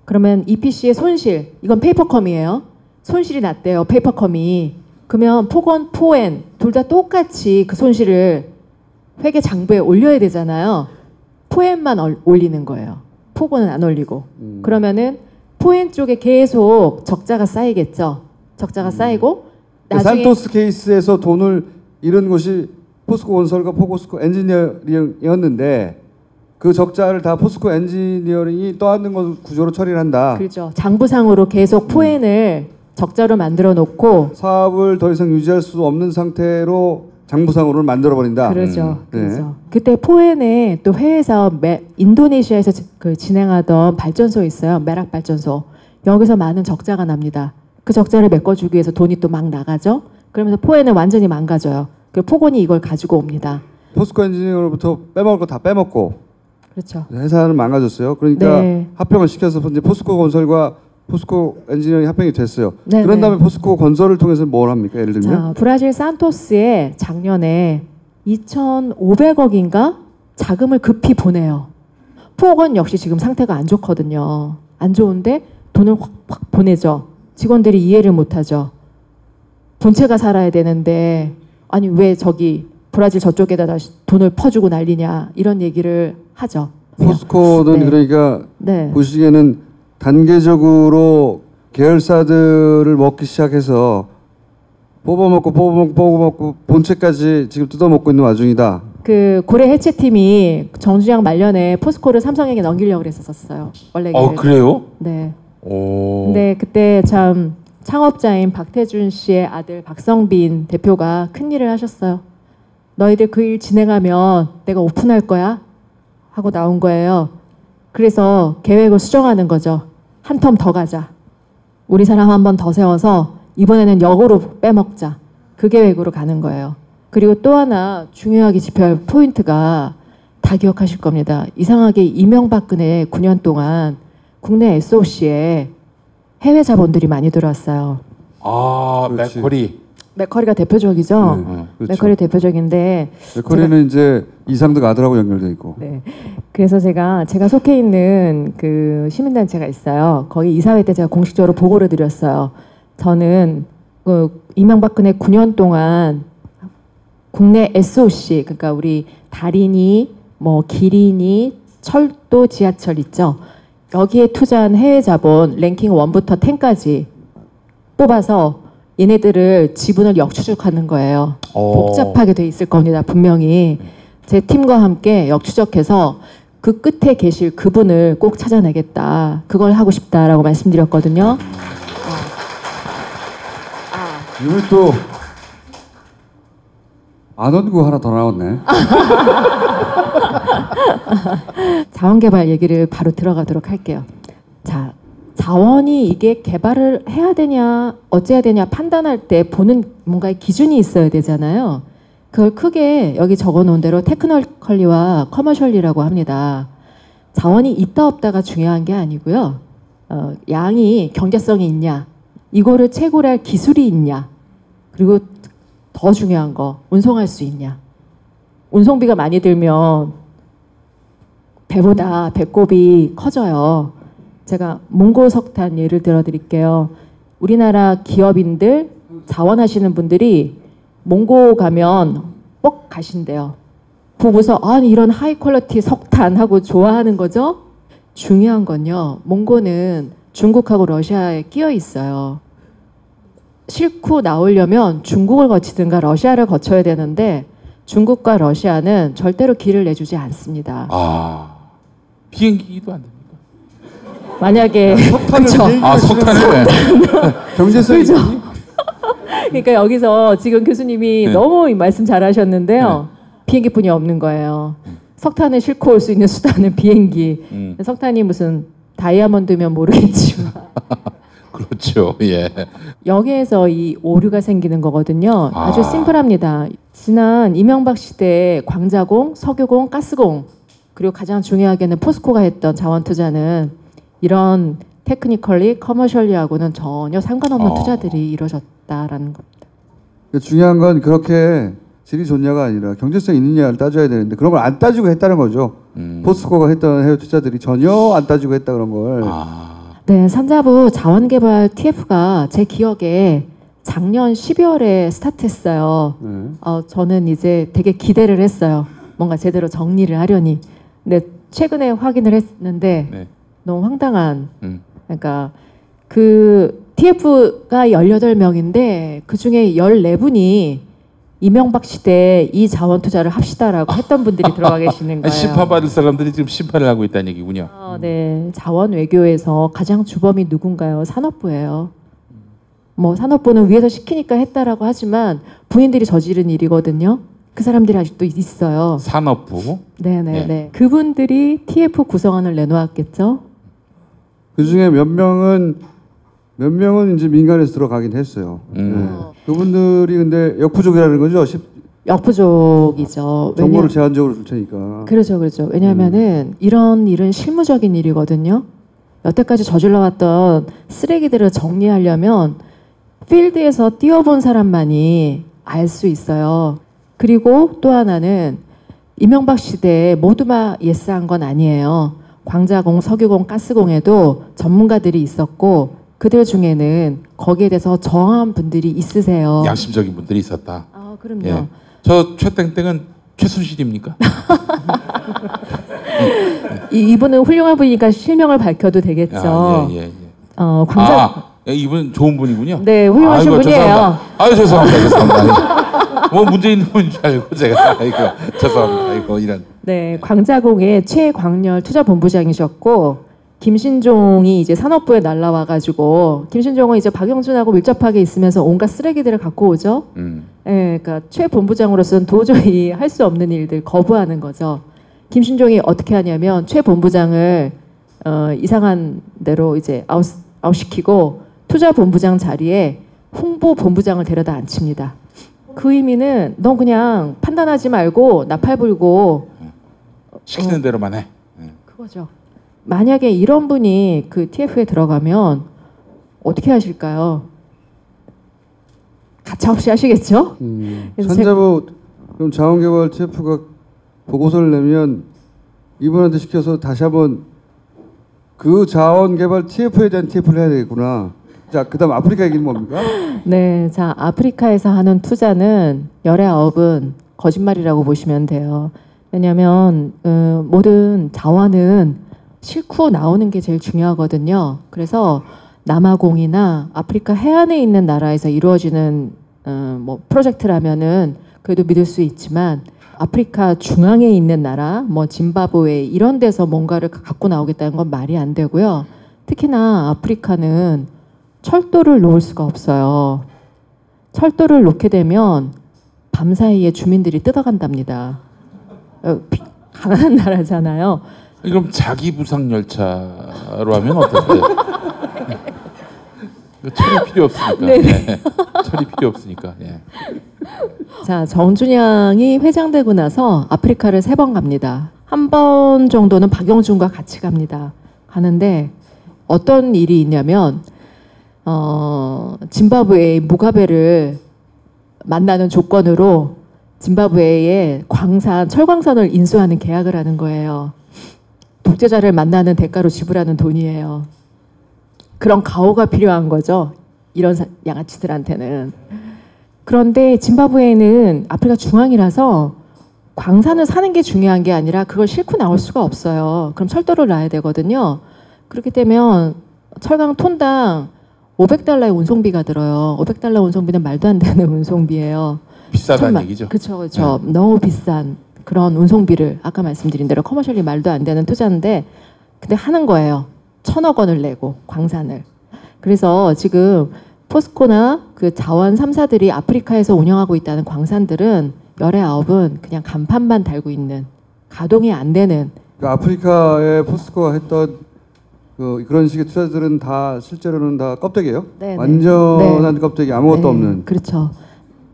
그러면 EPC의 손실, 이건 페이퍼컴이에요. 손실이 났대요, 페이퍼컴이. 그러면 포엔 둘 다 똑같이 그 손실을 회계 장부에 올려야 되잖아요. 포엔만 올리는 거예요. 포건은 안 올리고. 그러면은 포엔 쪽에 계속 적자가 쌓이겠죠. 적자가 쌓이고 나중에 산토스 케이스에서 돈을 잃은 것이 포스코 건설과 포스코 엔지니어링이었는데 그 적자를 다 포스코 엔지니어링이 떠안는 것 구조로 처리를 한다. 그렇죠. 장부상으로 계속 포엔을 적자로 만들어 놓고 사업을 더 이상 유지할 수 없는 상태로 장부상으로를 만들어 버린다. 그렇죠. 그렇죠. 그때 포엔에 또 해외 사업 인도네시아에서 진행하던 발전소 있어요. 메락 발전소. 여기서 많은 적자가 납니다. 그 적자를 메꿔주기 위해서 돈이 또 막 나가죠. 그러면서 포엔은 완전히 망가져요. 그 포건이 이걸 가지고 옵니다. 포스코 엔지니어로부터 빼먹을 거 다 빼먹고. 그렇죠. 회사는 망가졌어요. 그러니까 네. 합병을 시켜서 이제 포스코 건설과 포스코 엔지니어링 합병이 됐어요. 네, 그런 다음에 포스코 건설을 통해서 뭘 합니까? 예를 들면 자, 브라질 산토스에 작년에 2,500억인가 자금을 급히 보내요. 포건 역시 지금 상태가 안 좋거든요. 안 좋은데 돈을 확 보내죠. 직원들이 이해를 못하죠. 본체가 살아야 되는데 아니 왜 저기 브라질 저쪽에다 돈을 퍼주고 난리냐 이런 얘기를 하죠. 포스코는 네. 그러니까 네. 보시기에는 단계적으로 계열사들을 먹기 시작해서 뽑아먹고 본체까지 지금 뜯어먹고 있는 와중이다. 그 고래 해체팀이 정주영 말년에 포스코를 삼성에게 넘기려고 했었어요. 원래. 그래요? 네. 오. 근데 그때 참 창업자인 박태준 씨의 아들 박성빈 대표가 큰일을 하셨어요. 너희들 그 일 진행하면 내가 오픈할 거야 하고 나온 거예요. 그래서 계획을 수정하는 거죠. 한 텀 더 가자. 우리 사람 한 번 더 세워서 이번에는 역으로 빼먹자. 그 계획으로 가는 거예요. 그리고 또 하나 중요하게 짚어야 할 포인트가 다 기억하실 겁니다. 이상하게 이명박근혜 9년 동안 국내 SOC에 해외 자본들이 많이 들어왔어요. 아, 맥커리. 맥커리가 대표적이죠. 네, 그렇죠. 맥커리 대표적인데 맥커리는 이제 이상득 아들하고 연결돼 있고. 네. 그래서 제가 속해 있는 그 시민단체가 있어요. 거기 이사회 때 제가 공식적으로 보고를 드렸어요. 저는 그 이명박근혜 9년 동안 국내 SOC, 그러니까 우리 다리니, 뭐 기린이, 철도, 지하철 있죠. 여기에 투자한 해외 자본 랭킹 1부터 10까지 뽑아서 얘네들을 지분을 역추적하는 거예요. 복잡하게 돼 있을 겁니다. 분명히. 제 팀과 함께 역추적해서 그 끝에 계실 그분을 꼭 찾아내겠다. 그걸 하고 싶다라고 말씀드렸거든요. 이번에 또 안원구 하나 더 나왔네. 자원개발 얘기를 바로 들어가도록 할게요. 자, 자원이 이게 개발을 해야 되냐 어째야 되냐 판단할 때 보는 뭔가의 기준이 있어야 되잖아요. 그걸 크게 여기 적어놓은 대로 테크니컬리와 커머셜리라고 합니다. 자원이 있다 없다가 중요한 게 아니고요. 양이 경제성이 있냐, 이거를 채굴할 기술이 있냐, 그리고 더 중요한 거 운송할 수 있냐. 운송비가 많이 들면 배보다 배꼽이 커져요. 제가 몽고 석탄 예를 들어 드릴게요. 우리나라 기업인들 자원하시는 분들이 몽고 가면 뻑 가신대요. 보고서 아니 이런 하이 퀄리티 석탄 하고 좋아하는 거죠. 중요한 건요. 몽고는 중국하고 러시아에 끼어 있어요. 싣고 나오려면 중국을 거치든가 러시아를 거쳐야 되는데 중국과 러시아는 절대로 길을 내주지 않습니다. 아, 비행기도 안 됩니까? 만약에 그렇죠. 아, 석탄을 경제성이 그러니까 여기서 지금 교수님이 네. 너무 말씀 잘하셨는데요. 비행기뿐이 없는 거예요. 석탄을 싣고 올 수 있는 수단은 비행기. 석탄이 무슨 다이아몬드면 모르겠지만. 그렇죠. 예. 여기에서 이 오류가 생기는 거거든요. 아주 심플합니다. 지난 이명박 시대에 광자공, 석유공, 가스공 그리고 가장 중요하게는 포스코가 했던 자원 투자는 이런 테크니컬리, 커머셜리하고는 전혀 상관없는 투자들이 이루어졌다라는 겁니다. 중요한 건 그렇게 질이 좋냐가 아니라 경제성 있느냐를 따져야 되는데 그런 걸 안 따지고 했다는 거죠. 포스코가 했던 해외 투자들이 전혀 안 따지고 했다 그런 걸. 네, 산자부 자원개발 TF가 제 기억에 작년 12월에 스타트했어요. 저는 이제 되게 기대를 했어요. 뭔가 제대로 정리를 하려니. 근데 최근에 확인을 했는데 너무 황당한. 그러니까 그 TF가 18명인데 그중에 14분이 이명박 시대에 이 자원 투자를 합시다라고 했던 분들이 들어가 계시는 거예요. 심판받을 사람들이 지금 심판을 하고 있다는 얘기군요. 네, 자원 외교에서 가장 주범이 누군가요? 산업부예요. 뭐 산업부는 위에서 시키니까 했다라고 하지만 부인들이 저지른 일이거든요. 그 사람들이 아직도 있어요. 산업부. 네네네. 네. 그분들이 TF 구성안을 내놓았겠죠. 그 중에 몇 명은 이제 민간에서 들어가긴 했어요. 그분들이 근데 역부족이라는 거죠. 역부족이죠. 정보를 제한적으로 줄 테니까. 그렇죠, 그렇죠. 왜냐하면은 이런 일은 실무적인 일이거든요. 여태까지 저질러왔던 쓰레기들을 정리하려면 필드에서 뛰어본 사람만이 알 수 있어요. 그리고 또 하나는 이명박 시대에 모두만 예스한 건 아니에요. 광자공, 석유공, 가스공에도 전문가들이 있었고 그들 중에는 거기에 대해서 정한 분들이 있으세요. 양심적인 분들이 있었다. 아, 그럼요. 예. 저 최땡땡은 최순실입니까? 이분은 훌륭한 분이니까 실명을 밝혀도 되겠죠. 예. 이분 좋은 분이군요. 네, 훌륭하신 분이에요. 죄송합니다. 뭐 문제 있는 분인 줄 알고 제가 죄송합니다. 이런. 네, 광자공의 최광렬 투자본부장이셨고 김신종이 이제 산업부에 날라와가지고 김신종은 이제 박영준하고 밀접하게 있으면서 온갖 쓰레기들을 갖고 오죠. 네, 그러니까 최 본부장으로서는 도저히 할 수 없는 일들 거부하는 거죠. 김신종이 어떻게 하냐면 최 본부장을 이상한 대로 이제 아웃시키고 투자 본부장 자리에 홍보 본부장을 데려다 앉힙니다. 그 의미는 넌 그냥 판단하지 말고 나팔 불고 시키는 대로만 해. 그거죠. 만약에 이런 분이 그 TF에 들어가면 어떻게 하실까요? 가차없이 하시겠죠? 산자부 그럼 자원개발 TF가 보고서를 내면 이분한테 시켜서 다시 한번 그 자원개발 TF에 대한 TF를 해야 되겠구나. 자, 그다음 아프리카 얘기는 뭡니까? 네, 자 아프리카에서 하는 투자는 열의 아홉은 거짓말이라고 보시면 돼요. 왜냐하면 모든 자원은 싣고 나오는 게 제일 중요하거든요. 그래서 남아공이나 아프리카 해안에 있는 나라에서 이루어지는 뭐 프로젝트라면은 그래도 믿을 수 있지만 아프리카 중앙에 있는 나라, 뭐 짐바브웨 이런 데서 뭔가를 갖고 나오겠다는 건 말이 안 되고요. 특히나 아프리카는 철도를 놓을 수가 없어요. 철도를 놓게 되면 밤사이에 주민들이 뜯어간답니다. 가난한 나라잖아요. 그럼 자기 부상 열차로 하면 어떨까요? 철이 필요 없으니까. 네. 철이 필요 없으니까. 예. 자, 정준영이 회장되고 나서 아프리카를 3번 갑니다. 한 번 정도는 박영준과 같이 갑니다. 가는데 어떤 일이 있냐면 짐바브웨의 무가베를 만나는 조건으로 짐바브웨의 철광산을 인수하는 계약을 하는 거예요. 독재자를 만나는 대가로 지불하는 돈이에요. 그런 가오가 필요한 거죠. 이런 양아치들한테는. 그런데 짐바브웨는 아프리카 중앙이라서 광산을 사는 게 중요한 게 아니라 그걸 싣고 나올 수가 없어요. 그럼 철도를 놔야 되거든요. 그렇게 되면 철강 톤당 $500의 운송비가 들어요. $500 운송비는 말도 안 되는 운송비예요. 비싸다는 얘기죠. 그렇죠, 그렇죠. 너무 비싼 그런 운송비를 아까 말씀드린 대로 커머셜리 말도 안 되는 투자인데, 근데 하는 거예요. 1,000억 원을 내고 광산을. 그래서 지금 포스코나 그 자원 3사들이 아프리카에서 운영하고 있다는 광산들은 19은 그냥 간판만 달고 있는, 가동이 안 되는. 그러니까 아프리카에 포스코가 했던 그런 식의 투자들은 다 실제로는 다 껍데기예요? 네네. 완전한 껍데기, 아무것도 네, 없는. 그렇죠.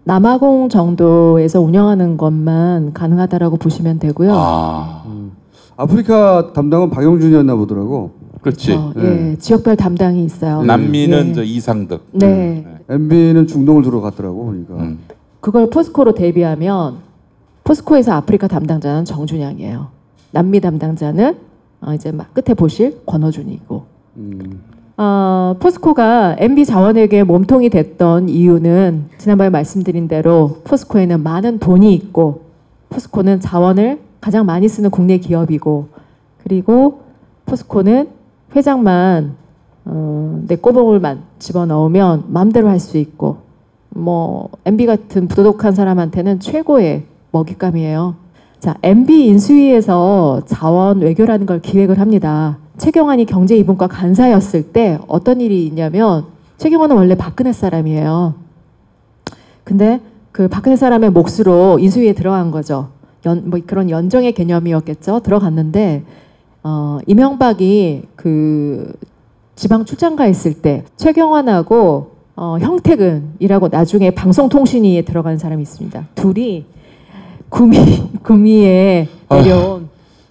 남아공 정도에서 운영하는 것만 가능하다라고 보시면 되고요. 아프리카 담당은 박용준이었나 보더라고. 그렇지. 예, 지역별 담당이 있어요. 남미는 예. 저 이상득. 네. MB는 중동을 주로 갔더라고 보니까. 그걸 포스코로 대비하면 포스코에서 아프리카 담당자는 정준양이에요. 남미 담당자는 이제 막 끝에 보실 권호준이고. 포스코가 MB 자원에게 몸통이 됐던 이유는 지난번에 말씀드린 대로 포스코에는 많은 돈이 있고, 포스코는 자원을 가장 많이 쓰는 국내 기업이고, 그리고 포스코는 회장만 내 꼬봉을만 집어넣으면 마음대로 할 수 있고, 뭐 MB 같은 부도덕한 사람한테는 최고의 먹잇감이에요. 자, MB 인수위에서 자원 외교라는 걸 기획을 합니다. 최경환이 경제 이분과 간사였을 때 어떤 일이 있냐면, 최경환은 원래 박근혜 사람이에요. 근데 그 박근혜 사람의 몫으로 인수위에 들어간 거죠. 뭐 그런 연정의 개념이었겠죠. 들어갔는데 이명박이 그 지방 출장가 있을 때 최경환하고 형택은이라고 나중에 방송통신위에 들어간 사람이 있습니다. 둘이 구미에 내려온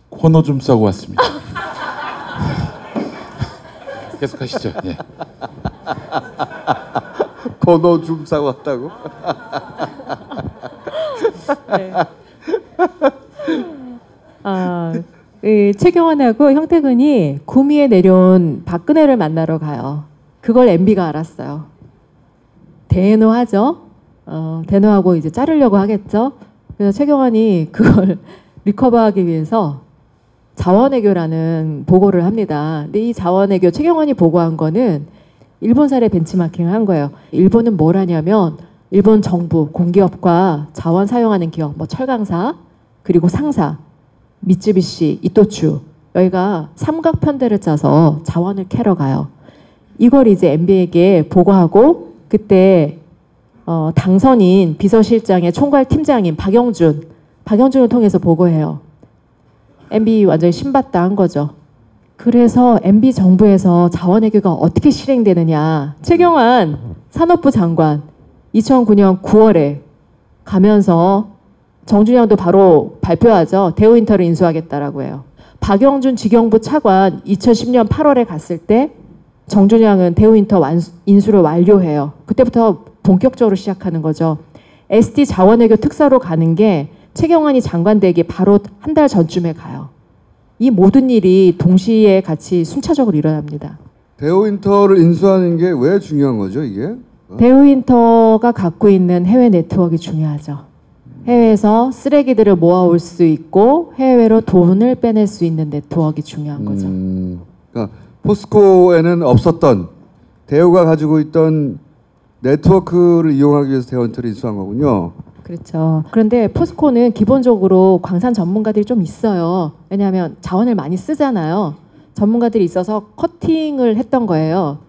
코너 좀 싸고 왔습니다. 계속하시죠. 예. 코너 좀 싸고 왔다고? 네. 최경환하고 형택은이 구미에 내려온 박근혜를 만나러 가요. 그걸 MB가 알았어요. 대노하죠. 대노하고 이제 자르려고 하겠죠. 그래서 최경환이 그걸 리커버하기 위해서 자원외교라는 보고를 합니다. 근데 이 자원외교 최경환이 보고한 거는 일본 사례 벤치마킹을 한 거예요. 일본은 뭘 하냐면 일본 정부, 공기업과 자원 사용하는 기업, 뭐 철강사, 그리고 상사, 미쯔비시, 이토추, 여기가 삼각편대를 짜서 자원을 캐러 가요. 이걸 이제 MB에게 보고하고, 그때 당선인 비서실장의 총괄팀장인 박영준을 통해서 보고해요. MB 완전히 신받다 한 거죠. 그래서 MB 정부에서 자원외교가 어떻게 실행되느냐. 최경환 산업부 장관 2009년 9월에 가면서 정준양도 바로 발표하죠. 대우인터를 인수하겠다라고 해요. 박영준 직영부 차관 2010년 8월에 갔을 때 정준양은 대우인터 인수를 완료해요. 그때부터 본격적으로 시작하는 거죠. SD 자원외교 특사로 가는 게 최경환이 장관 되기 바로 한 달 전쯤에 가요. 이 모든 일이 동시에 같이 순차적으로 일어납니다. 대우인터를 인수하는 게 왜 중요한 거죠, 이게? 대우인터가 갖고 있는 해외 네트워크가 중요하죠. 해외에서 쓰레기들을 모아올 수 있고 해외로 돈을 빼낼 수 있는 네트워크가 중요한 거죠. 그러니까 포스코에는 없었던, 대우가 가지고 있던 네트워크를 이용하기 위해서 대우인터를 인수한 거군요. 그렇죠. 그런데 포스코는 기본적으로 광산 전문가들이 좀 있어요. 왜냐하면 자원을 많이 쓰잖아요. 전문가들이 있어서 커팅을 했던 거예요.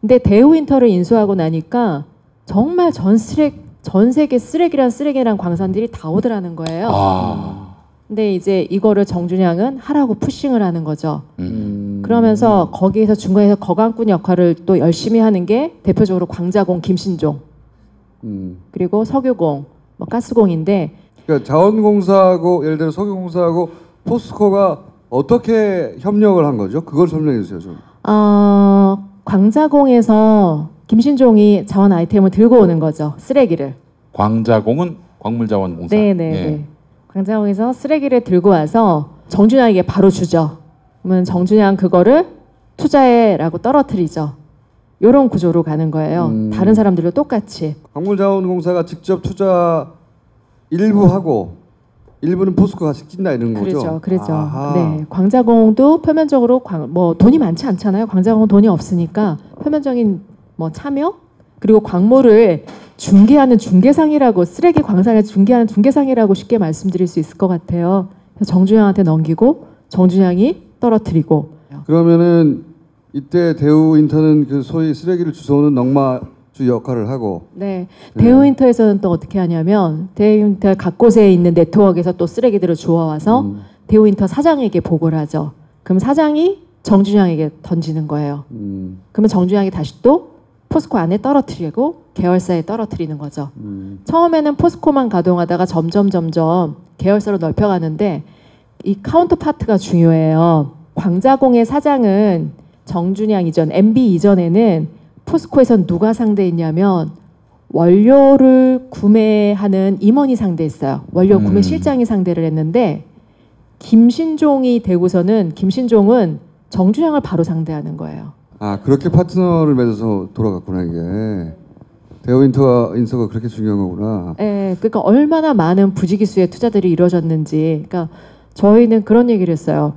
근데 대우인터를 인수하고 나니까 정말 전 세계 쓰레기란 광산들이 다 오더라는 거예요. 근데 이제 이거를 정준양은 하라고 푸싱을 하는 거죠. 그러면서 거기에서 중간에서 거강꾼 역할을 또 열심히 하는 게 대표적으로 광자공 김신종, 그리고 석유공, 뭐 가스공인데, 그러니까 자원공사하고 예를 들어 석유공사하고 포스코가 어떻게 협력을 한 거죠? 그걸 설명해 주세요, 좀. 광자공에서 김신종이 자원 아이템을 들고 오는 거죠. 쓰레기를. 광자공은 광물자원공사. 네네. 예. 광자공에서 쓰레기를 들고 와서 정준양에게 바로 주죠. 그러면 정준양 그거를 투자해라고 떨어뜨리죠. 이런 구조로 가는 거예요. 다른 사람들도 똑같이. 광물자원공사가 직접 투자 일부 하고 일부는 포스코가 시킨다 이런 거죠? 그렇죠. 아하. 네, 광자공도 표면적으로 뭐 돈이 많지 않잖아요. 광자공은 돈이 없으니까 표면적인 뭐 참여, 그리고 광물을 중개하는 중개상이라고, 쓰레기 광산을 중개하는 중개상이라고 쉽게 말씀드릴 수 있을 것 같아요. 정준영한테 넘기고 정준영이 떨어뜨리고. 그러면은 이때 대우인터는 그 소위 쓰레기를 주워오는 넝마주 역할을 하고. 네, 대우인터에서는 또 어떻게 하냐면 대우인터 각 곳에 있는 네트워크에서 또 쓰레기들을 주워와서 대우인터 사장에게 보고를 하죠. 그럼 사장이 정준영에게 던지는 거예요. 그러면 정준영이 다시 또 포스코 안에 떨어뜨리고 계열사에 떨어뜨리는 거죠. 처음에는 포스코만 가동하다가 점점 계열사로 넓혀가는데 이 카운터파트가 중요해요. 광자공의 사장은 정준영 이전, MB 이전에는 포스코에선 누가 상대했냐면 원료를 구매하는 임원이 상대했어요. 원료 구매 실장이 상대를 했는데 김신종이 되고서는 김신종은 정준영을 바로 상대하는 거예요. 아, 그렇게 파트너를 맺어서 돌아갔구나 이게. 대우인터가 그렇게 중요한 거구나. 네, 그러니까 얼마나 많은 부지기수의 투자들이 이루어졌는지. 그러니까 저희는 그런 얘기를 했어요.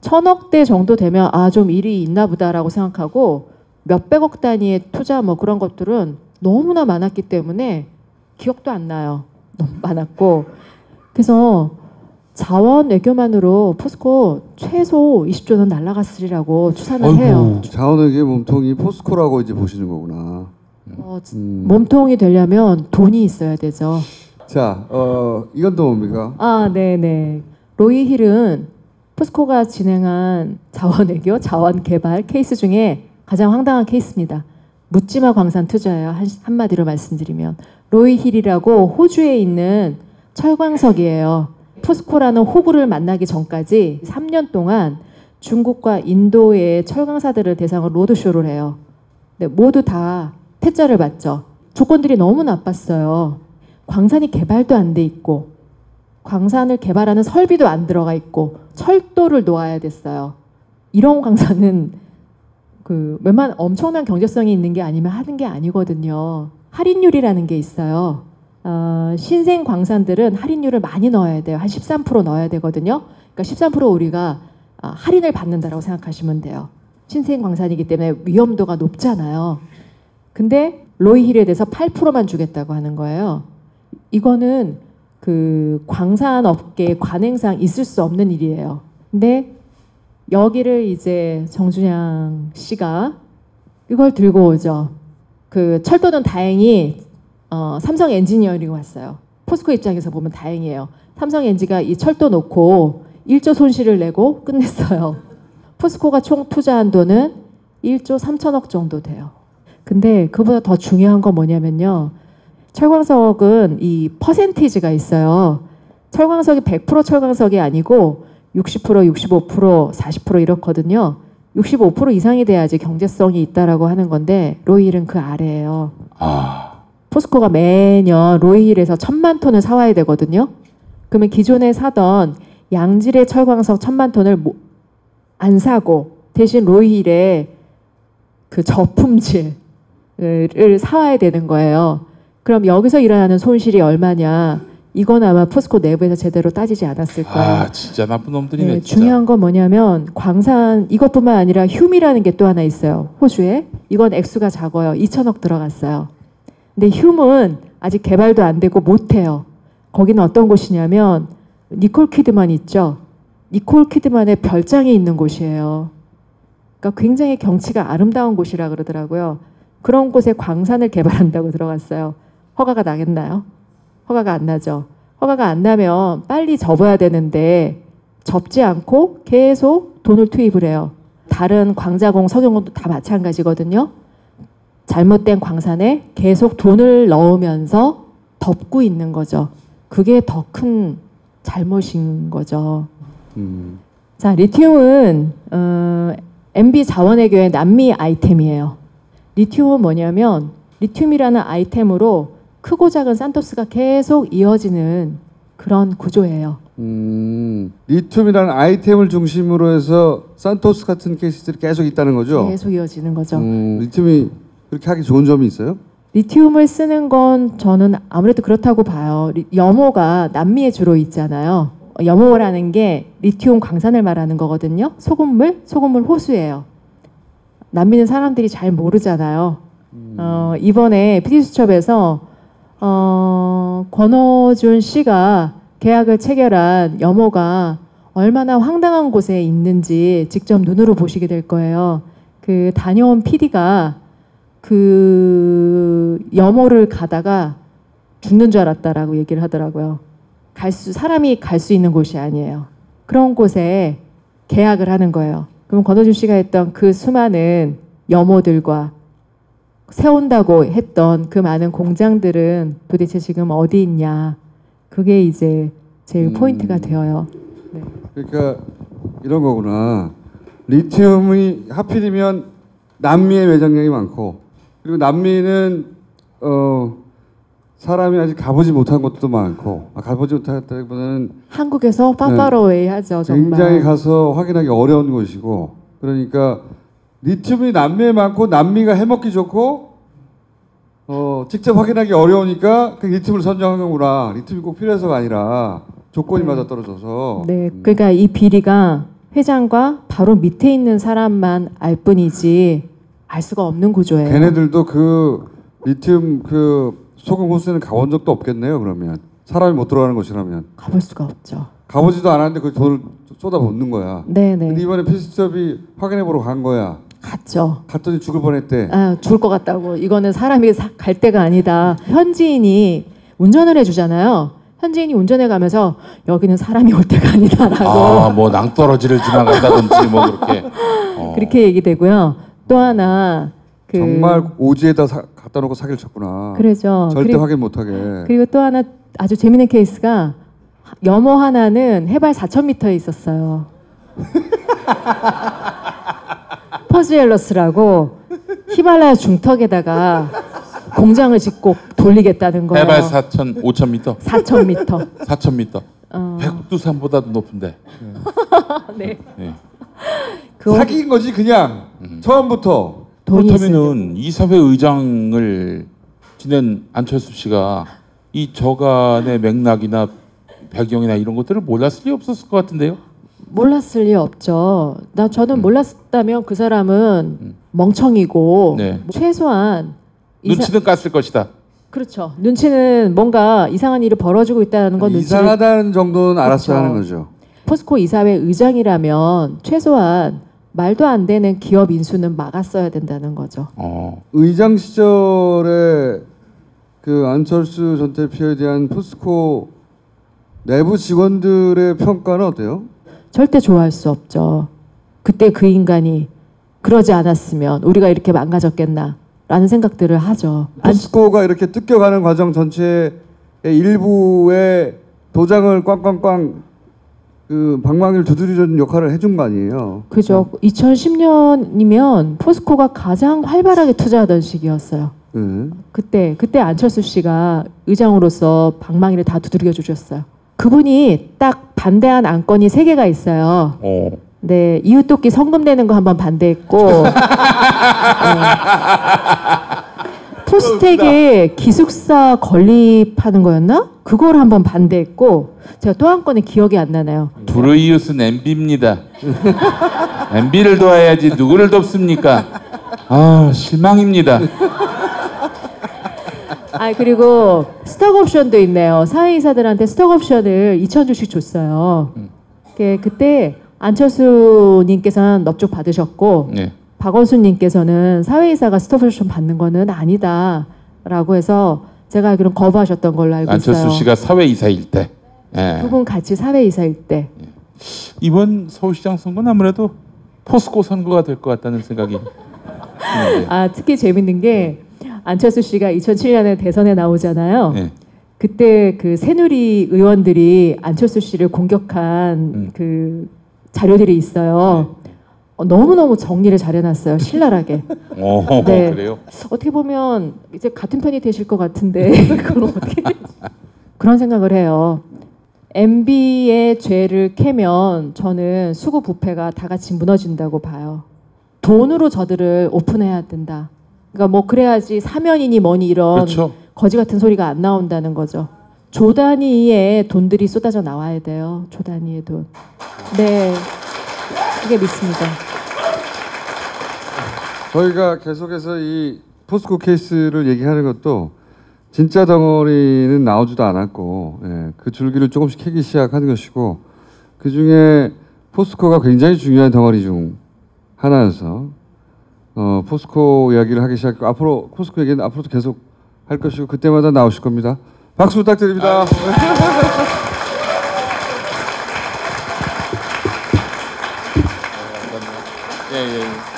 1000억대 정도 되면 아, 좀 일이 있나 보다라고 생각하고 몇백억 단위의 투자 뭐 그런 것들은 너무나 많았기 때문에 기억도 안 나요. 너무 많았고. 그래서 자원 외교만으로 포스코 최소 20조는 날라갔으리라고 추산을 해요. 자원외교의 몸통이 포스코라고 이제 보시는 거구나. 몸통이 되려면 돈이 있어야 되죠. 자, 이건 또 뭡니까? 아, 네네. 로이 힐은 포스코가 진행한 자원외교, 자원개발 케이스 중에 가장 황당한 케이스입니다. 묻지마 광산 투자예요. 한마디로 말씀드리면. 로이 힐이라고 호주에 있는 철광석이에요. 포스코라는 호구를 만나기 전까지 3년 동안 중국과 인도의 철강사들을 대상으로 로드쇼를 해요. 네, 모두 다 퇴짜를 받죠. 조건들이 너무 나빴어요. 광산이 개발도 안 돼 있고 광산을 개발하는 설비도 안 들어가 있고 철도를 놓아야 됐어요. 이런 광산은 그 웬만한 엄청난 경제성이 있는 게 아니면 하는 게 아니거든요. 할인율이라는 게 있어요. 신생 광산들은 할인율을 많이 넣어야 돼요. 한 13% 넣어야 되거든요. 그러니까 13% 우리가 할인을 받는다라고 생각하시면 돼요. 신생 광산이기 때문에 위험도가 높잖아요. 근데 로이 힐에 대해서 8%만 주겠다고 하는 거예요. 이거는 그 광산 업계의 관행상 있을 수 없는 일이에요. 근데 여기를 이제 정준영 씨가 이걸 들고 오죠. 그 철도는 다행히 삼성 엔지니어링이 왔어요. 포스코 입장에서 보면 다행이에요. 삼성 엔지가 이 철도 놓고 1조 손실을 내고 끝냈어요. 포스코가 총 투자한 돈은 1조 3천억 정도 돼요. 근데 그보다 더 중요한 건 뭐냐면요. 철광석은 이 퍼센티지가 있어요. 철광석이 100% 철광석이 아니고 60%, 65%, 40% 이렇거든요. 65% 이상이 돼야지 경제성이 있다라고 하는 건데 로이힐은 그 아래예요. 포스코가 매년 로이힐에서 1000만 톤을 사와야 되거든요. 그러면 기존에 사던 양질의 철광석 1000만 톤을 안 사고 대신 로이힐의 그 저품질을 사와야 되는 거예요. 그럼 여기서 일어나는 손실이 얼마냐? 이건 아마 포스코 내부에서 제대로 따지지 않았을 거예요. 아, 진짜 나쁜 놈들이네. 네, 진짜. 중요한 건 뭐냐면 광산 이것뿐만 아니라 휴미라는 게 또 하나 있어요. 호주에. 이건 액수가 작아요. 2천억 들어갔어요. 근데 휴은 아직 개발도 안 되고 못해요. 거기는 어떤 곳이냐면 니콜 키드만 있죠. 니콜 키드만의 별장이 있는 곳이에요. 그러니까 굉장히 경치가 아름다운 곳이라 그러더라고요. 그런 곳에 광산을 개발한다고 들어갔어요. 허가가 나겠나요? 허가가 안 나죠. 허가가 안 나면 빨리 접어야 되는데 접지 않고 계속 돈을 투입을 해요. 다른 광자공, 석영공도 다 마찬가지거든요. 잘못된 광산에 계속 돈을 넣으면서 덮고 있는 거죠. 그게 더 큰 잘못인 거죠. 자, 리튬은 MB 자원외교의 남미 아이템이에요. 리튬은 뭐냐면 리튬이라는 아이템으로 크고 작은 산토스가 계속 이어지는 그런 구조예요. 리튬이라는 아이템을 중심으로 해서 산토스 같은 케이스들이 계속 있다는 거죠? 계속 이어지는 거죠. 리튬이 그렇게 하기 좋은 점이 있어요? 리튬을 쓰는 건 저는 아무래도 그렇다고 봐요. 염호가 남미에 주로 있잖아요. 염호라는 게 리튬 광산을 말하는 거거든요. 소금물 호수예요. 남미는 사람들이 잘 모르잖아요. 이번에 PD수첩에서 권호준 씨가 계약을 체결한 염호가 얼마나 황당한 곳에 있는지 직접 눈으로 보시게 될 거예요. 그 다녀온 PD가 그 염호를 가다가 죽는 줄 알았다라고 얘기를 하더라고요. 사람이 갈 수 있는 곳이 아니에요. 그런 곳에 계약을 하는 거예요. 그럼 권호준 씨가 했던 그 수많은 염호들과 세운다고 했던 그 많은 공장들은 도대체 지금 어디 있냐. 그게 이제 제일 포인트가 되어요. 네. 그러니까 이런 거구나. 리튬이 하필이면 남미에 매장량이 많고, 그리고 남미는 사람이 아직 가보지 못한 곳도 많고, 가보지 못했다기보다는 한국에서 파파로웨이 하죠. 정말. 굉장히 가서 확인하기 어려운 곳이고, 그러니까 리튬이 남미에 많고 남미가 해먹기 좋고 직접 확인하기 어려우니까 그 리튬을 선정한 거구나. 리튬이 꼭 필요해서가 아니라 조건이 맞아떨어져서. 네, 그러니까 이 비리가 회장과 바로 밑에 있는 사람만 알 뿐이지 알 수가 없는 구조예요. 걔네들도 그 리튬 그 소금 호수에는 가본 적도 없겠네요. 그러면 사람이 못 들어가는 곳이라면 가볼 수가 없죠. 가보지도 않았는데 그 돈을 쏟아붓는 거야. 네네. 근데 이번에 PD수첩이 확인해 보러 간 거야. 갔죠. 갔더니 죽을 뻔했대. 죽을 것 같다고. 이거는 사람이 갈 데가 아니다. 현지인이 운전을 해주잖아요. 현지인이 운전해 가면서 여기는 사람이 올 데가 아니다라고. 뭐 낭떠러지를 지나간다든지 뭐 그렇게. 그렇게 얘기되고요. 또 하나 정말 오지에다 갖다 놓고 사기를 쳤구나. 그러죠. 절대 확인 못하게. 그리고 또 하나 아주 재밌는 케이스가 염호 하나는 해발 4,000m에 있었어요. 퍼즈엘러스라고 히말라야 중턱에다가 공장을 짓고 돌리겠다는 거예요. 해발 5,000m? 4,000m. 4,000m. 백두산보다도 높은데. 네. 네. 사기인 거지 그냥 처음부터. 그렇다면은 이사회 의장을 지낸 안철수 씨가 이 저간의 맥락이나 배경이나 이런 것들을 몰랐을 리 없었을 것 같은데요? 몰랐을 리 없죠. 저는 몰랐다면 그 사람은 멍청이고 네. 최소한 눈치는 깠을 것이다. 그렇죠. 눈치는 뭔가 이상한 일이 벌어지고 있다는 건 이상하다는 정도는 알았어야 하는 거죠. 포스코 이사회 의장이라면 최소한 말도 안 되는 기업 인수는 막았어야 된다는 거죠. 의장 시절에 그 안철수 전 대표에 대한 포스코 내부 직원들의 평가는 어때요? 절대 좋아할 수 없죠. 그때 그 인간이 그러지 않았으면 우리가 이렇게 망가졌겠나라는 생각들을 하죠. 포스코가 이렇게 뜯겨가는 과정 전체의 일부의 도장을 꽝꽝꽝 그 방망이를 두드리는 역할을 해준 거 아니에요? 그죠. 2010년이면 포스코가 가장 활발하게 투자하던 시기였어요. 그때 안철수 씨가 의장으로서 방망이를 다 두드려 주셨어요. 그분이 딱 반대한 안건이 3개가 있어요. 네, 이웃돕기 성금 내는 거 한번 반대했고, 포스텍에 기숙사 건립하는 거였나? 그걸 한번 반대했고, 제가 또 한 건이 기억이 안 나나요. 브루이우스는 MB입니다. MB를 도와야지 누구를 돕습니까? 실망입니다. 그리고 스톡옵션도 있네요. 사회이사들한테 스톡옵션을 2,000주씩 줬어요. 그때 안철수님께서는 넙죽 받으셨고 네. 박원순님께서는 사회이사가 스톡옵션 받는 거는 아니다라고 해서 제가 알기로는 거부하셨던 걸로 알고 있어요. 안철수 씨가 사회이사일 때. 네. 두 분 같이 사회이사일 때. 이번 서울시장 선거는 아무래도 포스코 선거가 될 것 같다는 생각이 드는데. 특히 재밌는 게 안철수 씨가 2007년에 대선에 나오잖아요. 네. 그때 그 새누리 의원들이 안철수 씨를 공격한 그 자료들이 있어요. 너무너무 정리를 잘 해놨어요. 신랄하게. 네. 그래요? 어떻게 보면 이제 같은 편이 되실 것 같은데 그걸 어떻게 그런 생각을 해요. MB의 죄를 캐면 저는 수구 부패가 다 같이 무너진다고 봐요. 돈으로 저들을 오픈해야 된다. 그러니까 뭐 그래야지 사면이니 뭐니 이런 그렇죠. 거지 같은 소리가 안 나온다는 거죠. 조 단위의 돈들이 쏟아져 나와야 돼요. 조 단위의 돈. 네, 그게 믿습니다. 저희가 계속해서 이 포스코 케이스를 얘기하는 것도 진짜 덩어리는 나오지도 않았고 예, 그 줄기를 조금씩 캐기 시작하는 것이고 그 중에 포스코가 굉장히 중요한 덩어리 중 하나여서 포스코 이야기를 하기 시작했고 앞으로 포스코 얘기는 앞으로도 계속 할 것이고 그때마다 나오실 겁니다. 박수 부탁드립니다. 예.